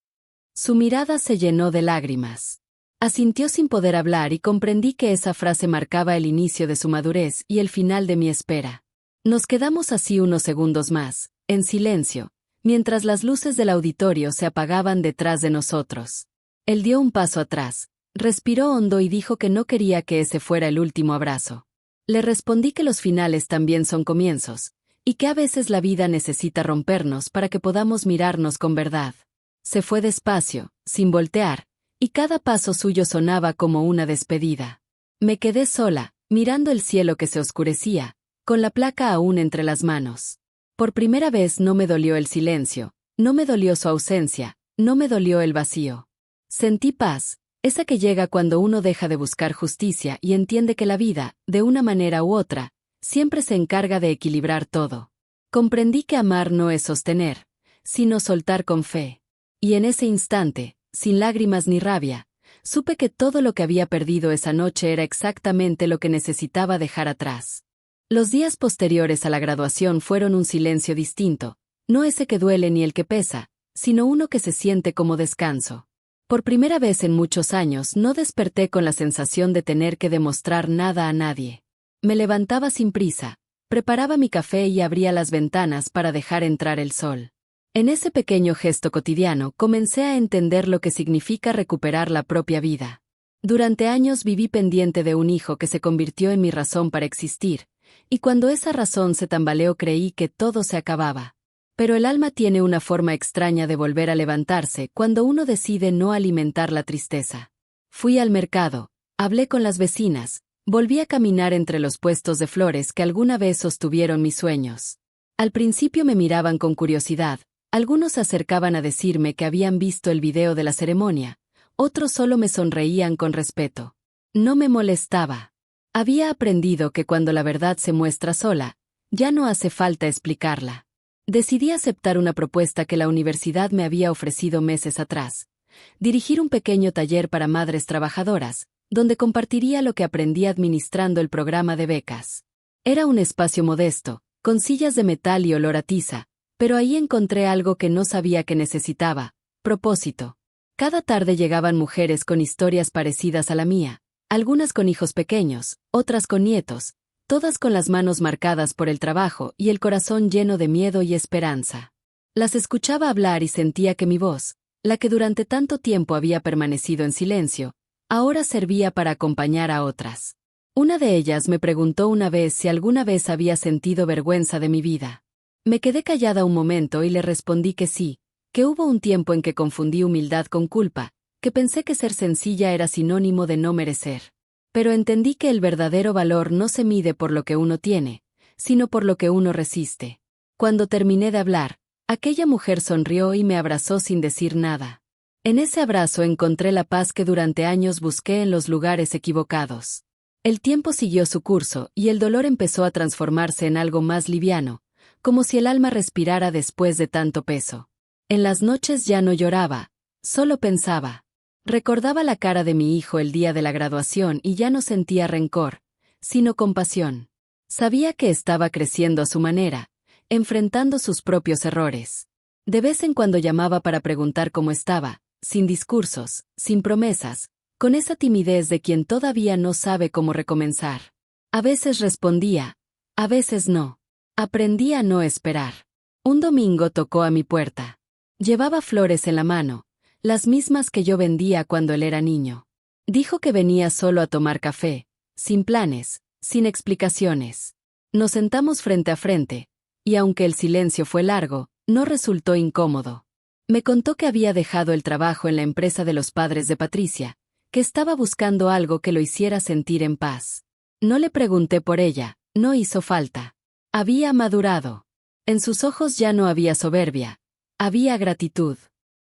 Su mirada se llenó de lágrimas. Asintió sin poder hablar y comprendí que esa frase marcaba el inicio de su madurez y el final de mi espera. Nos quedamos así unos segundos más, en silencio, mientras las luces del auditorio se apagaban detrás de nosotros. Él dio un paso atrás, respiró hondo y dijo que no quería que ese fuera el último abrazo. Le respondí que los finales también son comienzos, y que a veces la vida necesita rompernos para que podamos mirarnos con verdad. Se fue despacio, sin voltear, y cada paso suyo sonaba como una despedida. Me quedé sola, mirando el cielo que se oscurecía, con la placa aún entre las manos. Por primera vez no me dolió el silencio, no me dolió su ausencia, no me dolió el vacío. Sentí paz, esa que llega cuando uno deja de buscar justicia y entiende que la vida, de una manera u otra, siempre se encarga de equilibrar todo. Comprendí que amar no es sostener, sino soltar con fe. Y en ese instante, sin lágrimas ni rabia, supe que todo lo que había perdido esa noche era exactamente lo que necesitaba dejar atrás. Los días posteriores a la graduación fueron un silencio distinto, no ese que duele ni el que pesa, sino uno que se siente como descanso. Por primera vez en muchos años no desperté con la sensación de tener que demostrar nada a nadie. Me levantaba sin prisa, preparaba mi café y abría las ventanas para dejar entrar el sol. En ese pequeño gesto cotidiano comencé a entender lo que significa recuperar la propia vida. Durante años viví pendiente de un hijo que se convirtió en mi razón para existir, y cuando esa razón se tambaleó creí que todo se acababa. Pero el alma tiene una forma extraña de volver a levantarse cuando uno decide no alimentar la tristeza. Fui al mercado, hablé con las vecinas, Volví a caminar entre los puestos de flores que alguna vez sostuvieron mis sueños. Al principio me miraban con curiosidad, algunos se acercaban a decirme que habían visto el video de la ceremonia, otros solo me sonreían con respeto. No me molestaba. Había aprendido que cuando la verdad se muestra sola, ya no hace falta explicarla. Decidí aceptar una propuesta que la universidad me había ofrecido meses atrás: dirigir un pequeño taller para madres trabajadoras, donde compartiría lo que aprendí administrando el programa de becas. Era un espacio modesto, con sillas de metal y olor a tiza, pero ahí encontré algo que no sabía que necesitaba: propósito. Cada tarde llegaban mujeres con historias parecidas a la mía, algunas con hijos pequeños, otras con nietos, todas con las manos marcadas por el trabajo y el corazón lleno de miedo y esperanza. Las escuchaba hablar y sentía que mi voz, la que durante tanto tiempo había permanecido en silencio, ahora servía para acompañar a otras. Una de ellas me preguntó una vez si alguna vez había sentido vergüenza de mi vida. Me quedé callada un momento y le respondí que sí, que hubo un tiempo en que confundí humildad con culpa, que pensé que ser sencilla era sinónimo de no merecer. Pero entendí que el verdadero valor no se mide por lo que uno tiene, sino por lo que uno resiste. Cuando terminé de hablar, aquella mujer sonrió y me abrazó sin decir nada. En ese abrazo encontré la paz que durante años busqué en los lugares equivocados. El tiempo siguió su curso y el dolor empezó a transformarse en algo más liviano, como si el alma respirara después de tanto peso. En las noches ya no lloraba, solo pensaba. Recordaba la cara de mi hijo el día de la graduación y ya no sentía rencor, sino compasión. Sabía que estaba creciendo a su manera, enfrentando sus propios errores. De vez en cuando llamaba para preguntar cómo estaba, sin discursos, sin promesas, con esa timidez de quien todavía no sabe cómo recomenzar. A veces respondía, a veces no. Aprendí a no esperar. Un domingo tocó a mi puerta. Llevaba flores en la mano, las mismas que yo vendía cuando él era niño. Dijo que venía solo a tomar café, sin planes, sin explicaciones. Nos sentamos frente a frente, y aunque el silencio fue largo, no resultó incómodo. Me contó que había dejado el trabajo en la empresa de los padres de Patricia, que estaba buscando algo que lo hiciera sentir en paz. No le pregunté por ella, no hizo falta. Había madurado. En sus ojos ya no había soberbia, había gratitud.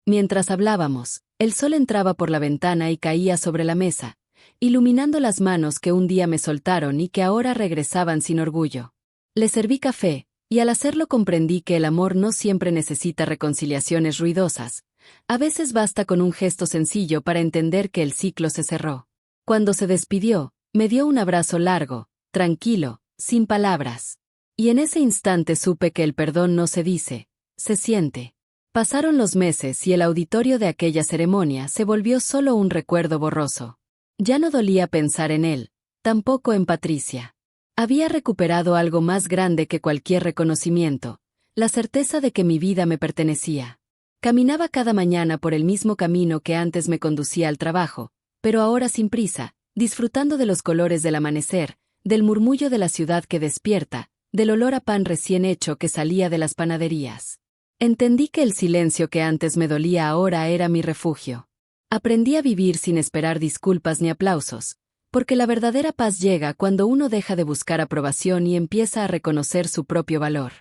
Mientras hablábamos, el sol entraba por la ventana y caía sobre la mesa, iluminando las manos que un día me soltaron y que ahora regresaban sin orgullo. Le serví café, y al hacerlo comprendí que el amor no siempre necesita reconciliaciones ruidosas. A veces basta con un gesto sencillo para entender que el ciclo se cerró. Cuando se despidió, me dio un abrazo largo, tranquilo, sin palabras. Y en ese instante supe que el perdón no se dice, se siente. Pasaron los meses y el auditorio de aquella ceremonia se volvió solo un recuerdo borroso. Ya no dolía pensar en él, tampoco en Patricia. Había recuperado algo más grande que cualquier reconocimiento, la certeza de que mi vida me pertenecía. Caminaba cada mañana por el mismo camino que antes me conducía al trabajo, pero ahora sin prisa, disfrutando de los colores del amanecer, del murmullo de la ciudad que despierta, del olor a pan recién hecho que salía de las panaderías. Entendí que el silencio que antes me dolía ahora era mi refugio. Aprendí a vivir sin esperar disculpas ni aplausos, porque la verdadera paz llega cuando uno deja de buscar aprobación y empieza a reconocer su propio valor.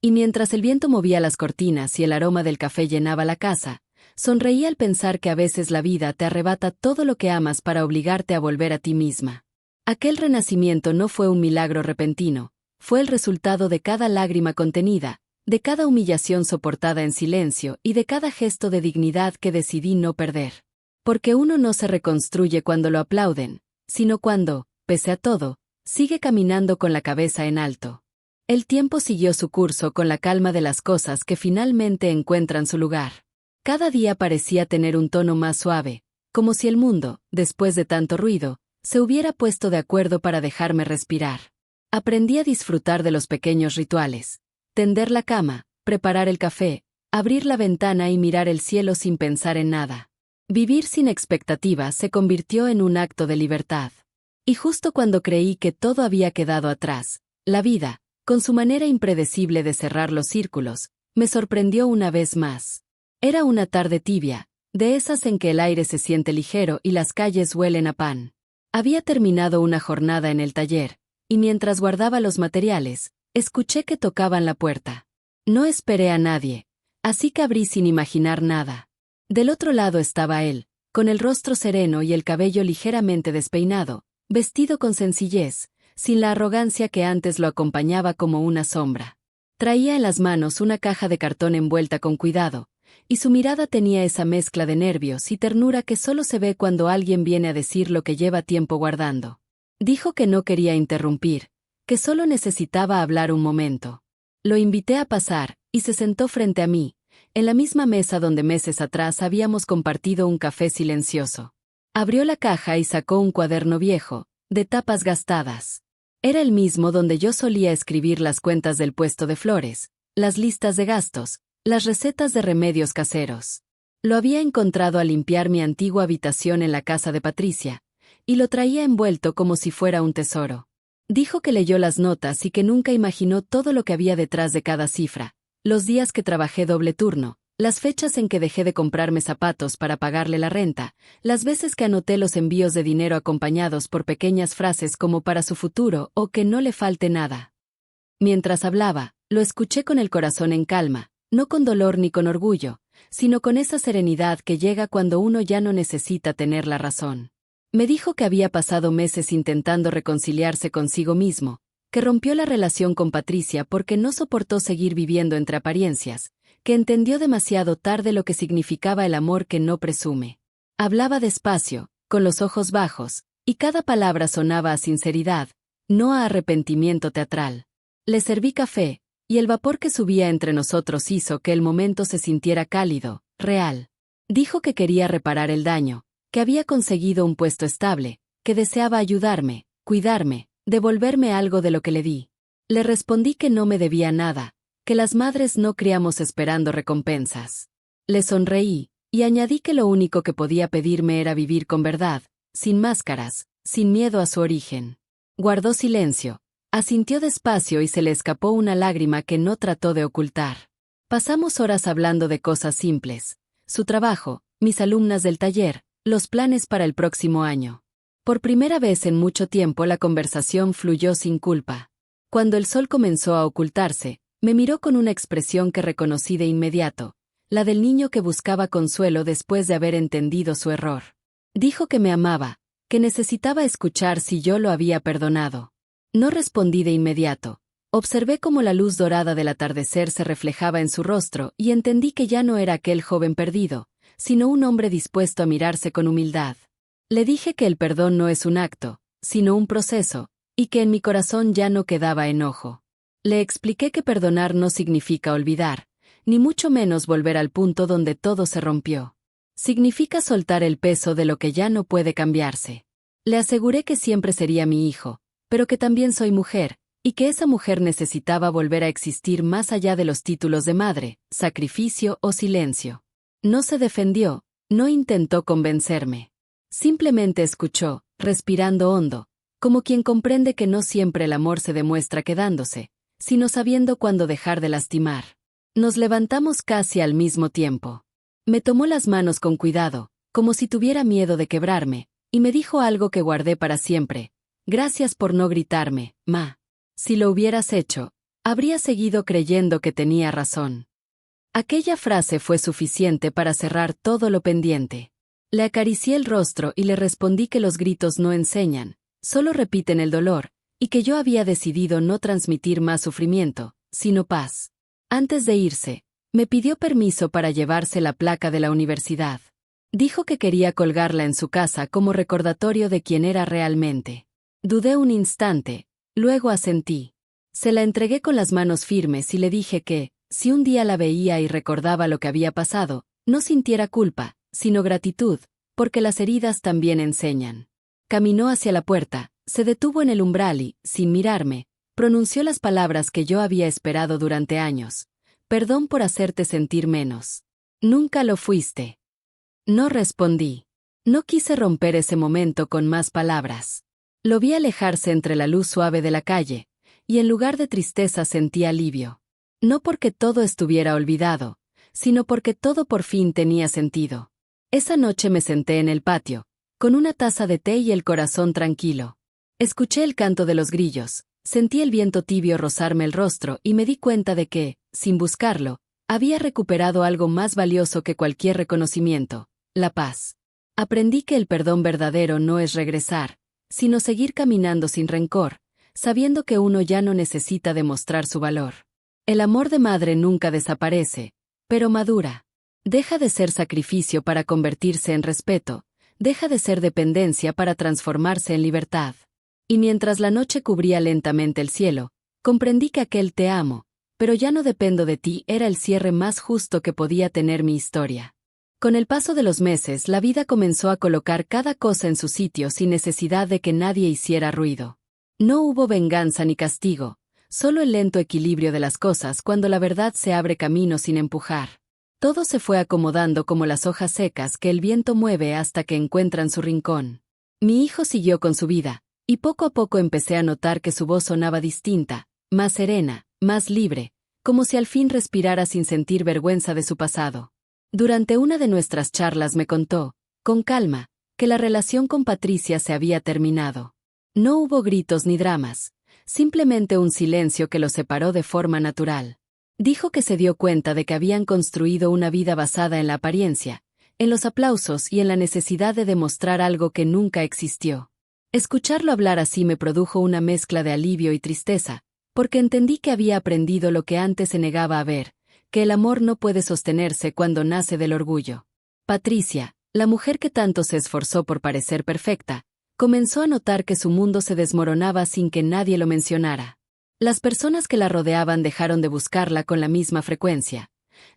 Y mientras el viento movía las cortinas y el aroma del café llenaba la casa, sonreí al pensar que a veces la vida te arrebata todo lo que amas para obligarte a volver a ti misma. Aquel renacimiento no fue un milagro repentino, fue el resultado de cada lágrima contenida, de cada humillación soportada en silencio y de cada gesto de dignidad que decidí no perder. Porque uno no se reconstruye cuando lo aplauden, sino cuando, pese a todo, sigue caminando con la cabeza en alto. El tiempo siguió su curso con la calma de las cosas que finalmente encuentran su lugar. Cada día parecía tener un tono más suave, como si el mundo, después de tanto ruido, se hubiera puesto de acuerdo para dejarme respirar. Aprendí a disfrutar de los pequeños rituales. Tender la cama, preparar el café, abrir la ventana y mirar el cielo sin pensar en nada. Vivir sin expectativas se convirtió en un acto de libertad. Y justo cuando creí que todo había quedado atrás, la vida, con su manera impredecible de cerrar los círculos, me sorprendió una vez más. Era una tarde tibia, de esas en que el aire se siente ligero y las calles huelen a pan. Había terminado una jornada en el taller, y mientras guardaba los materiales, escuché que tocaban la puerta. No esperé a nadie, así que abrí sin imaginar nada. Del otro lado estaba él, con el rostro sereno y el cabello ligeramente despeinado, vestido con sencillez, sin la arrogancia que antes lo acompañaba como una sombra. Traía en las manos una caja de cartón envuelta con cuidado, y su mirada tenía esa mezcla de nervios y ternura que solo se ve cuando alguien viene a decir lo que lleva tiempo guardando. Dijo que no quería interrumpir, que solo necesitaba hablar un momento. Lo invité a pasar, y se sentó frente a mí, en la misma mesa donde meses atrás habíamos compartido un café silencioso. Abrió la caja y sacó un cuaderno viejo, de tapas gastadas. Era el mismo donde yo solía escribir las cuentas del puesto de flores, las listas de gastos, las recetas de remedios caseros. Lo había encontrado al limpiar mi antigua habitación en la casa de Patricia, y lo traía envuelto como si fuera un tesoro. Dijo que leyó las notas y que nunca imaginó todo lo que había detrás de cada cifra, los días que trabajé doble turno, las fechas en que dejé de comprarme zapatos para pagarle la renta, las veces que anoté los envíos de dinero acompañados por pequeñas frases como para su futuro o que no le falte nada. Mientras hablaba, lo escuché con el corazón en calma, no con dolor ni con orgullo, sino con esa serenidad que llega cuando uno ya no necesita tener la razón. Me dijo que había pasado meses intentando reconciliarse consigo mismo, que rompió la relación con Patricia porque no soportó seguir viviendo entre apariencias, que entendió demasiado tarde lo que significaba el amor que no presume. Hablaba despacio, con los ojos bajos, y cada palabra sonaba a sinceridad, no a arrepentimiento teatral. Le serví café, y el vapor que subía entre nosotros hizo que el momento se sintiera cálido, real. Dijo que quería reparar el daño, que había conseguido un puesto estable, que deseaba ayudarme, cuidarme, devolverme algo de lo que le di. Le respondí que no me debía nada, que las madres no criamos esperando recompensas. Le sonreí, y añadí que lo único que podía pedirme era vivir con verdad, sin máscaras, sin miedo a su origen. Guardó silencio, asintió despacio y se le escapó una lágrima que no trató de ocultar. Pasamos horas hablando de cosas simples, su trabajo, mis alumnas del taller, los planes para el próximo año. Por primera vez en mucho tiempo la conversación fluyó sin culpa. Cuando el sol comenzó a ocultarse, me miró con una expresión que reconocí de inmediato, la del niño que buscaba consuelo después de haber entendido su error. Dijo que me amaba, que necesitaba escuchar si yo lo había perdonado. No respondí de inmediato. Observé cómo la luz dorada del atardecer se reflejaba en su rostro y entendí que ya no era aquel joven perdido, sino un hombre dispuesto a mirarse con humildad. Le dije que el perdón no es un acto, sino un proceso, y que en mi corazón ya no quedaba enojo. Le expliqué que perdonar no significa olvidar, ni mucho menos volver al punto donde todo se rompió. Significa soltar el peso de lo que ya no puede cambiarse. Le aseguré que siempre sería mi hijo, pero que también soy mujer, y que esa mujer necesitaba volver a existir más allá de los títulos de madre, sacrificio o silencio. No se defendió, no intentó convencerme. Simplemente escuchó, respirando hondo, como quien comprende que no siempre el amor se demuestra quedándose, sino sabiendo cuándo dejar de lastimar. Nos levantamos casi al mismo tiempo. Me tomó las manos con cuidado, como si tuviera miedo de quebrarme, y me dijo algo que guardé para siempre. Gracias por no gritarme, ma. Si lo hubieras hecho, habría seguido creyendo que tenía razón. Aquella frase fue suficiente para cerrar todo lo pendiente. Le acaricié el rostro y le respondí que los gritos no enseñan, solo repiten el dolor, y que yo había decidido no transmitir más sufrimiento, sino paz. Antes de irse, me pidió permiso para llevarse la placa de la universidad. Dijo que quería colgarla en su casa como recordatorio de quién era realmente. Dudé un instante, luego asentí. Se la entregué con las manos firmes y le dije que, si un día la veía y recordaba lo que había pasado, no sintiera culpa, sino gratitud, porque las heridas también enseñan. Caminó hacia la puerta, se detuvo en el umbral y, sin mirarme, pronunció las palabras que yo había esperado durante años. Perdón por hacerte sentir menos. Nunca lo fuiste. No respondí. No quise romper ese momento con más palabras. Lo vi alejarse entre la luz suave de la calle, y en lugar de tristeza sentí alivio. No porque todo estuviera olvidado, sino porque todo por fin tenía sentido. Esa noche me senté en el patio, con una taza de té y el corazón tranquilo. Escuché el canto de los grillos, sentí el viento tibio rozarme el rostro y me di cuenta de que, sin buscarlo, había recuperado algo más valioso que cualquier reconocimiento: la paz. Aprendí que el perdón verdadero no es regresar, sino seguir caminando sin rencor, sabiendo que uno ya no necesita demostrar su valor. El amor de madre nunca desaparece, pero madura. Deja de ser sacrificio para convertirse en respeto, deja de ser dependencia para transformarse en libertad. Y mientras la noche cubría lentamente el cielo, comprendí que aquel "te amo, pero ya no dependo de ti" era el cierre más justo que podía tener mi historia. Con el paso de los meses, la vida comenzó a colocar cada cosa en su sitio sin necesidad de que nadie hiciera ruido. No hubo venganza ni castigo, solo el lento equilibrio de las cosas cuando la verdad se abre camino sin empujar. Todo se fue acomodando como las hojas secas que el viento mueve hasta que encuentran su rincón. Mi hijo siguió con su vida, y poco a poco empecé a notar que su voz sonaba distinta, más serena, más libre, como si al fin respirara sin sentir vergüenza de su pasado. Durante una de nuestras charlas me contó, con calma, que la relación con Patricia se había terminado. No hubo gritos ni dramas, simplemente un silencio que los separó de forma natural. Dijo que se dio cuenta de que habían construido una vida basada en la apariencia, en los aplausos y en la necesidad de demostrar algo que nunca existió. Escucharlo hablar así me produjo una mezcla de alivio y tristeza, porque entendí que había aprendido lo que antes se negaba a ver, que el amor no puede sostenerse cuando nace del orgullo. Patricia, la mujer que tanto se esforzó por parecer perfecta, comenzó a notar que su mundo se desmoronaba sin que nadie lo mencionara. Las personas que la rodeaban dejaron de buscarla con la misma frecuencia.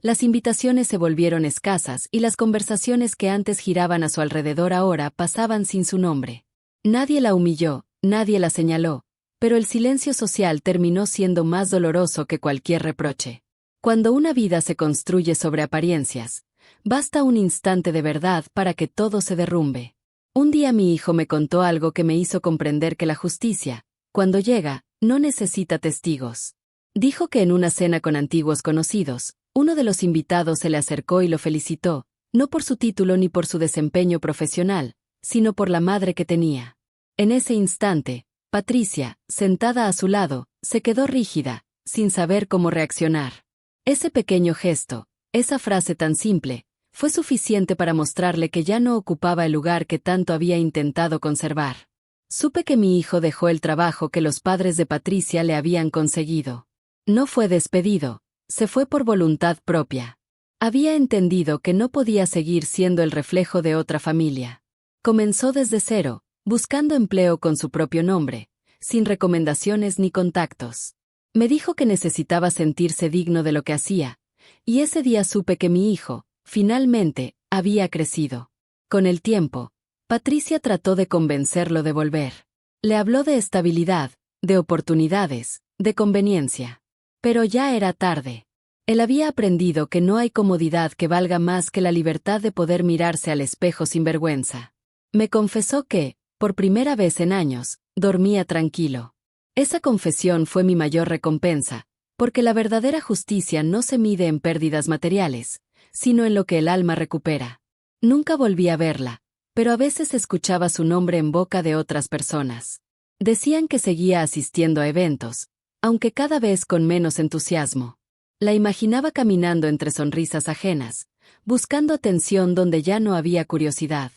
Las invitaciones se volvieron escasas y las conversaciones que antes giraban a su alrededor ahora pasaban sin su nombre. Nadie la humilló, nadie la señaló, pero el silencio social terminó siendo más doloroso que cualquier reproche. Cuando una vida se construye sobre apariencias, basta un instante de verdad para que todo se derrumbe. Un día mi hijo me contó algo que me hizo comprender que la justicia, cuando llega, no necesita testigos. Dijo que en una cena con antiguos conocidos, uno de los invitados se le acercó y lo felicitó, no por su título ni por su desempeño profesional, sino por la madre que tenía. En ese instante, Patricia, sentada a su lado, se quedó rígida, sin saber cómo reaccionar. Ese pequeño gesto, esa frase tan simple, fue suficiente para mostrarle que ya no ocupaba el lugar que tanto había intentado conservar. Supe que mi hijo dejó el trabajo que los padres de Patricia le habían conseguido. No fue despedido, se fue por voluntad propia. Había entendido que no podía seguir siendo el reflejo de otra familia. Comenzó desde cero, buscando empleo con su propio nombre, sin recomendaciones ni contactos. Me dijo que necesitaba sentirse digno de lo que hacía, y ese día supe que mi hijo, finalmente, había crecido. Con el tiempo, Patricia trató de convencerlo de volver. Le habló de estabilidad, de oportunidades, de conveniencia. Pero ya era tarde. Él había aprendido que no hay comodidad que valga más que la libertad de poder mirarse al espejo sin vergüenza. Me confesó que, por primera vez en años, dormía tranquilo. Esa confesión fue mi mayor recompensa, porque la verdadera justicia no se mide en pérdidas materiales, sino en lo que el alma recupera. Nunca volví a verla, pero a veces escuchaba su nombre en boca de otras personas. Decían que seguía asistiendo a eventos, aunque cada vez con menos entusiasmo. La imaginaba caminando entre sonrisas ajenas, buscando atención donde ya no había curiosidad.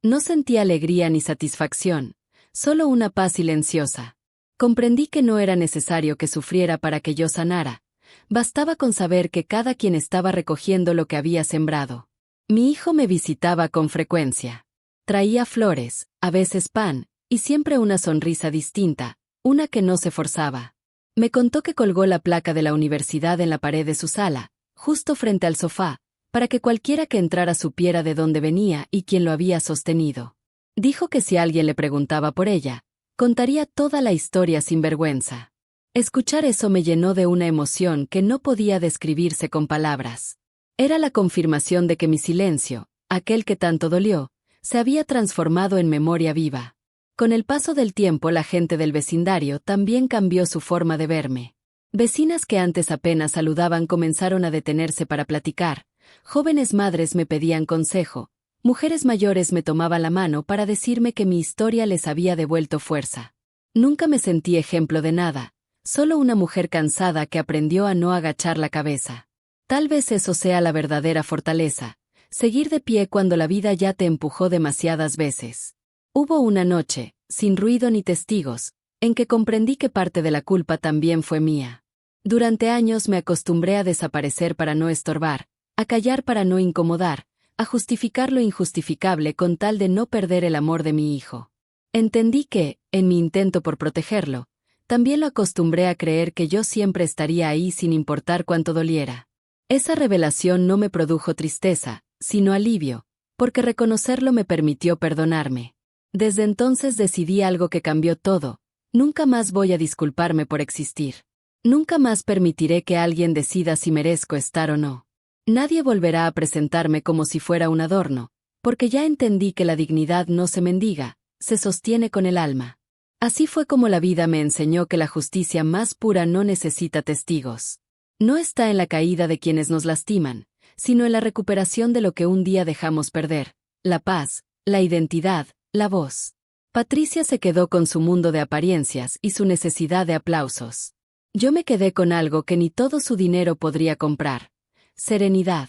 No sentía alegría ni satisfacción, solo una paz silenciosa. Comprendí que no era necesario que sufriera para que yo sanara. Bastaba con saber que cada quien estaba recogiendo lo que había sembrado. Mi hijo me visitaba con frecuencia. Traía flores, a veces pan, y siempre una sonrisa distinta, una que no se forzaba. Me contó que colgó la placa de la universidad en la pared de su sala, justo frente al sofá, para que cualquiera que entrara supiera de dónde venía y quién lo había sostenido. Dijo que si alguien le preguntaba por ella, contaría toda la historia sin vergüenza. Escuchar eso me llenó de una emoción que no podía describirse con palabras. Era la confirmación de que mi silencio, aquel que tanto dolió, se había transformado en memoria viva. Con el paso del tiempo la gente del vecindario también cambió su forma de verme. Vecinas que antes apenas saludaban comenzaron a detenerse para platicar, jóvenes madres me pedían consejo, mujeres mayores me tomaban la mano para decirme que mi historia les había devuelto fuerza. Nunca me sentí ejemplo de nada, solo una mujer cansada que aprendió a no agachar la cabeza. Tal vez eso sea la verdadera fortaleza, seguir de pie cuando la vida ya te empujó demasiadas veces. Hubo una noche, sin ruido ni testigos, en que comprendí que parte de la culpa también fue mía. Durante años me acostumbré a desaparecer para no estorbar, a callar para no incomodar, a justificar lo injustificable con tal de no perder el amor de mi hijo. Entendí que, en mi intento por protegerlo, también lo acostumbré a creer que yo siempre estaría ahí sin importar cuánto doliera. Esa revelación no me produjo tristeza, sino alivio, porque reconocerlo me permitió perdonarme. Desde entonces decidí algo que cambió todo: nunca más voy a disculparme por existir. Nunca más permitiré que alguien decida si merezco estar o no. Nadie volverá a presentarme como si fuera un adorno, porque ya entendí que la dignidad no se mendiga, se sostiene con el alma. Así fue como la vida me enseñó que la justicia más pura no necesita testigos. No está en la caída de quienes nos lastiman, sino en la recuperación de lo que un día dejamos perder: la paz, la identidad, la voz. Patricia se quedó con su mundo de apariencias y su necesidad de aplausos. Yo me quedé con algo que ni todo su dinero podría comprar: serenidad.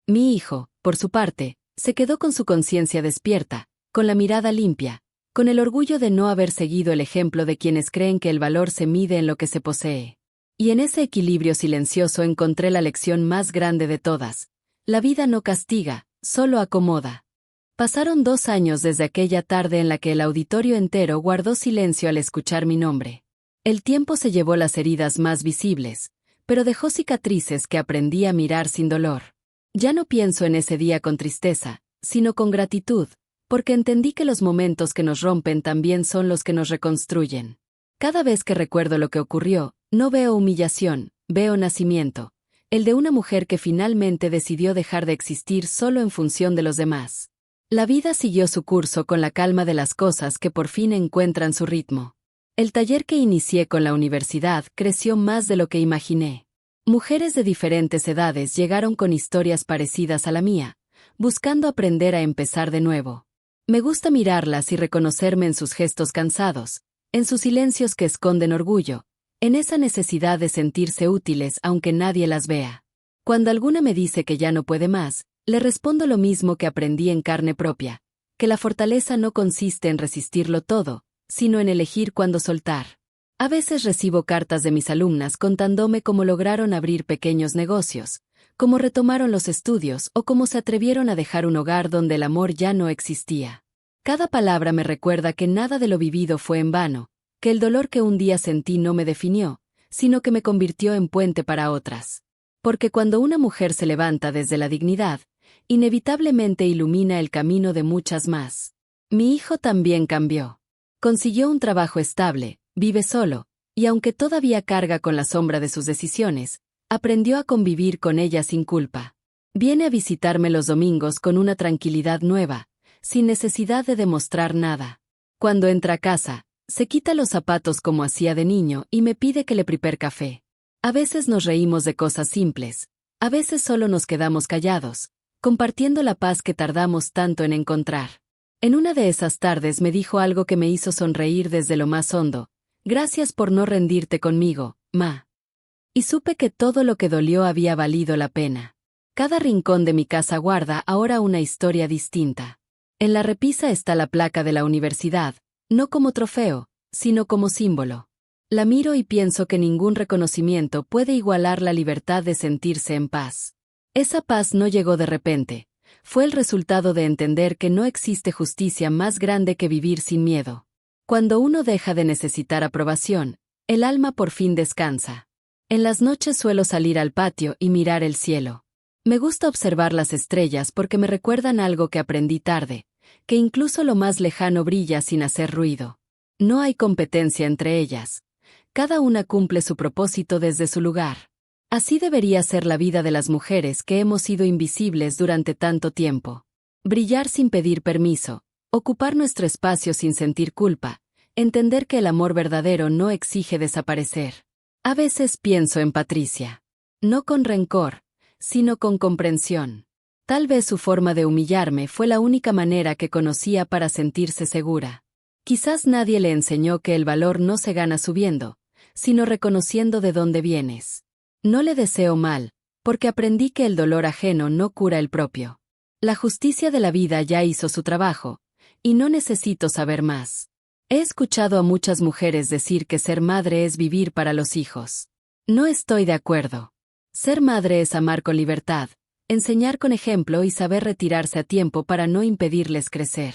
Mi hijo, por su parte, se quedó con su conciencia despierta, con la mirada limpia, con el orgullo de no haber seguido el ejemplo de quienes creen que el valor se mide en lo que se posee. Y en ese equilibrio silencioso encontré la lección más grande de todas: la vida no castiga, solo acomoda. Pasaron 2 años desde aquella tarde en la que el auditorio entero guardó silencio al escuchar mi nombre. El tiempo se llevó las heridas más visibles, pero dejó cicatrices que aprendí a mirar sin dolor. Ya no pienso en ese día con tristeza, sino con gratitud, porque entendí que los momentos que nos rompen también son los que nos reconstruyen. Cada vez que recuerdo lo que ocurrió, no veo humillación, veo nacimiento, el de una mujer que finalmente decidió dejar de existir solo en función de los demás. La vida siguió su curso con la calma de las cosas que por fin encuentran su ritmo. El taller que inicié con la universidad creció más de lo que imaginé. Mujeres de diferentes edades llegaron con historias parecidas a la mía, buscando aprender a empezar de nuevo. Me gusta mirarlas y reconocerme en sus gestos cansados, en sus silencios que esconden orgullo, en esa necesidad de sentirse útiles aunque nadie las vea. Cuando alguna me dice que ya no puede más, le respondo lo mismo que aprendí en carne propia: que la fortaleza no consiste en resistirlo todo, sino en elegir cuándo soltar. A veces recibo cartas de mis alumnas contándome cómo lograron abrir pequeños negocios, cómo retomaron los estudios o cómo se atrevieron a dejar un hogar donde el amor ya no existía. Cada palabra me recuerda que nada de lo vivido fue en vano, que el dolor que un día sentí no me definió, sino que me convirtió en puente para otras. Porque cuando una mujer se levanta desde la dignidad, inevitablemente ilumina el camino de muchas más. Mi hijo también cambió. Consiguió un trabajo estable, vive solo, y aunque todavía carga con la sombra de sus decisiones, aprendió a convivir con ella sin culpa. Viene a visitarme los domingos con una tranquilidad nueva, sin necesidad de demostrar nada. Cuando entra a casa, se quita los zapatos como hacía de niño y me pide que le prepare café. A veces nos reímos de cosas simples, a veces solo nos quedamos callados, compartiendo la paz que tardamos tanto en encontrar. En una de esas tardes me dijo algo que me hizo sonreír desde lo más hondo: gracias por no rendirte conmigo, ma. Y supe que todo lo que dolió había valido la pena. Cada rincón de mi casa guarda ahora una historia distinta. En la repisa está la placa de la universidad, no como trofeo, sino como símbolo. La miro y pienso que ningún reconocimiento puede igualar la libertad de sentirse en paz. Esa paz no llegó de repente, fue el resultado de entender que no existe justicia más grande que vivir sin miedo. Cuando uno deja de necesitar aprobación, el alma por fin descansa. En las noches suelo salir al patio y mirar el cielo. Me gusta observar las estrellas porque me recuerdan algo que aprendí tarde, que incluso lo más lejano brilla sin hacer ruido. No hay competencia entre ellas. Cada una cumple su propósito desde su lugar. Así debería ser la vida de las mujeres que hemos sido invisibles durante tanto tiempo. Brillar sin pedir permiso, ocupar nuestro espacio sin sentir culpa, entender que el amor verdadero no exige desaparecer. A veces pienso en Patricia. No con rencor, sino con comprensión. Tal vez su forma de humillarme fue la única manera que conocía para sentirse segura. Quizás nadie le enseñó que el valor no se gana subiendo, sino reconociendo de dónde vienes. No le deseo mal, porque aprendí que el dolor ajeno no cura el propio. La justicia de la vida ya hizo su trabajo, y no necesito saber más. He escuchado a muchas mujeres decir que ser madre es vivir para los hijos. No estoy de acuerdo. Ser madre es amar con libertad, enseñar con ejemplo y saber retirarse a tiempo para no impedirles crecer.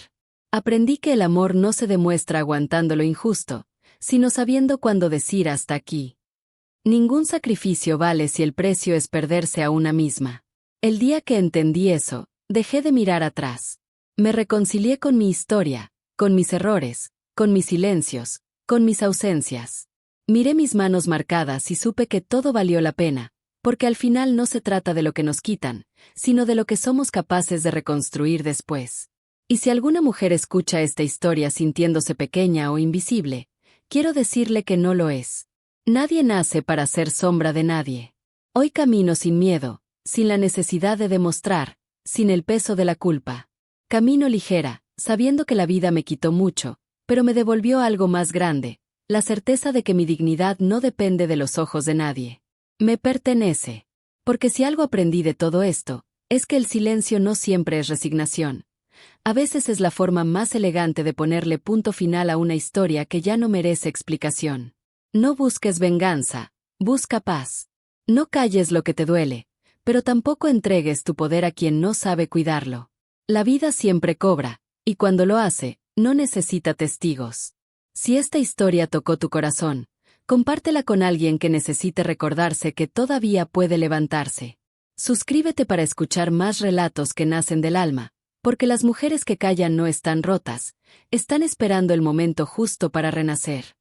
Aprendí que el amor no se demuestra aguantando lo injusto, sino sabiendo cuándo decir hasta aquí. Ningún sacrificio vale si el precio es perderse a una misma. El día que entendí eso, dejé de mirar atrás. Me reconcilié con mi historia, con mis errores, con mis silencios, con mis ausencias. Miré mis manos marcadas y supe que todo valió la pena, porque al final no se trata de lo que nos quitan, sino de lo que somos capaces de reconstruir después. Y si alguna mujer escucha esta historia sintiéndose pequeña o invisible, quiero decirle que no lo es. Nadie nace para ser sombra de nadie. Hoy camino sin miedo, sin la necesidad de demostrar, sin el peso de la culpa. Camino ligera, sabiendo que la vida me quitó mucho, pero me devolvió algo más grande, la certeza de que mi dignidad no depende de los ojos de nadie. Me pertenece. Porque si algo aprendí de todo esto, es que el silencio no siempre es resignación. A veces es la forma más elegante de ponerle punto final a una historia que ya no merece explicación. No busques venganza, busca paz. No calles lo que te duele, pero tampoco entregues tu poder a quien no sabe cuidarlo. La vida siempre cobra, y cuando lo hace, no necesita testigos. Si esta historia tocó tu corazón, compártela con alguien que necesite recordarse que todavía puede levantarse. Suscríbete para escuchar más relatos que nacen del alma, porque las mujeres que callan no están rotas, están esperando el momento justo para renacer.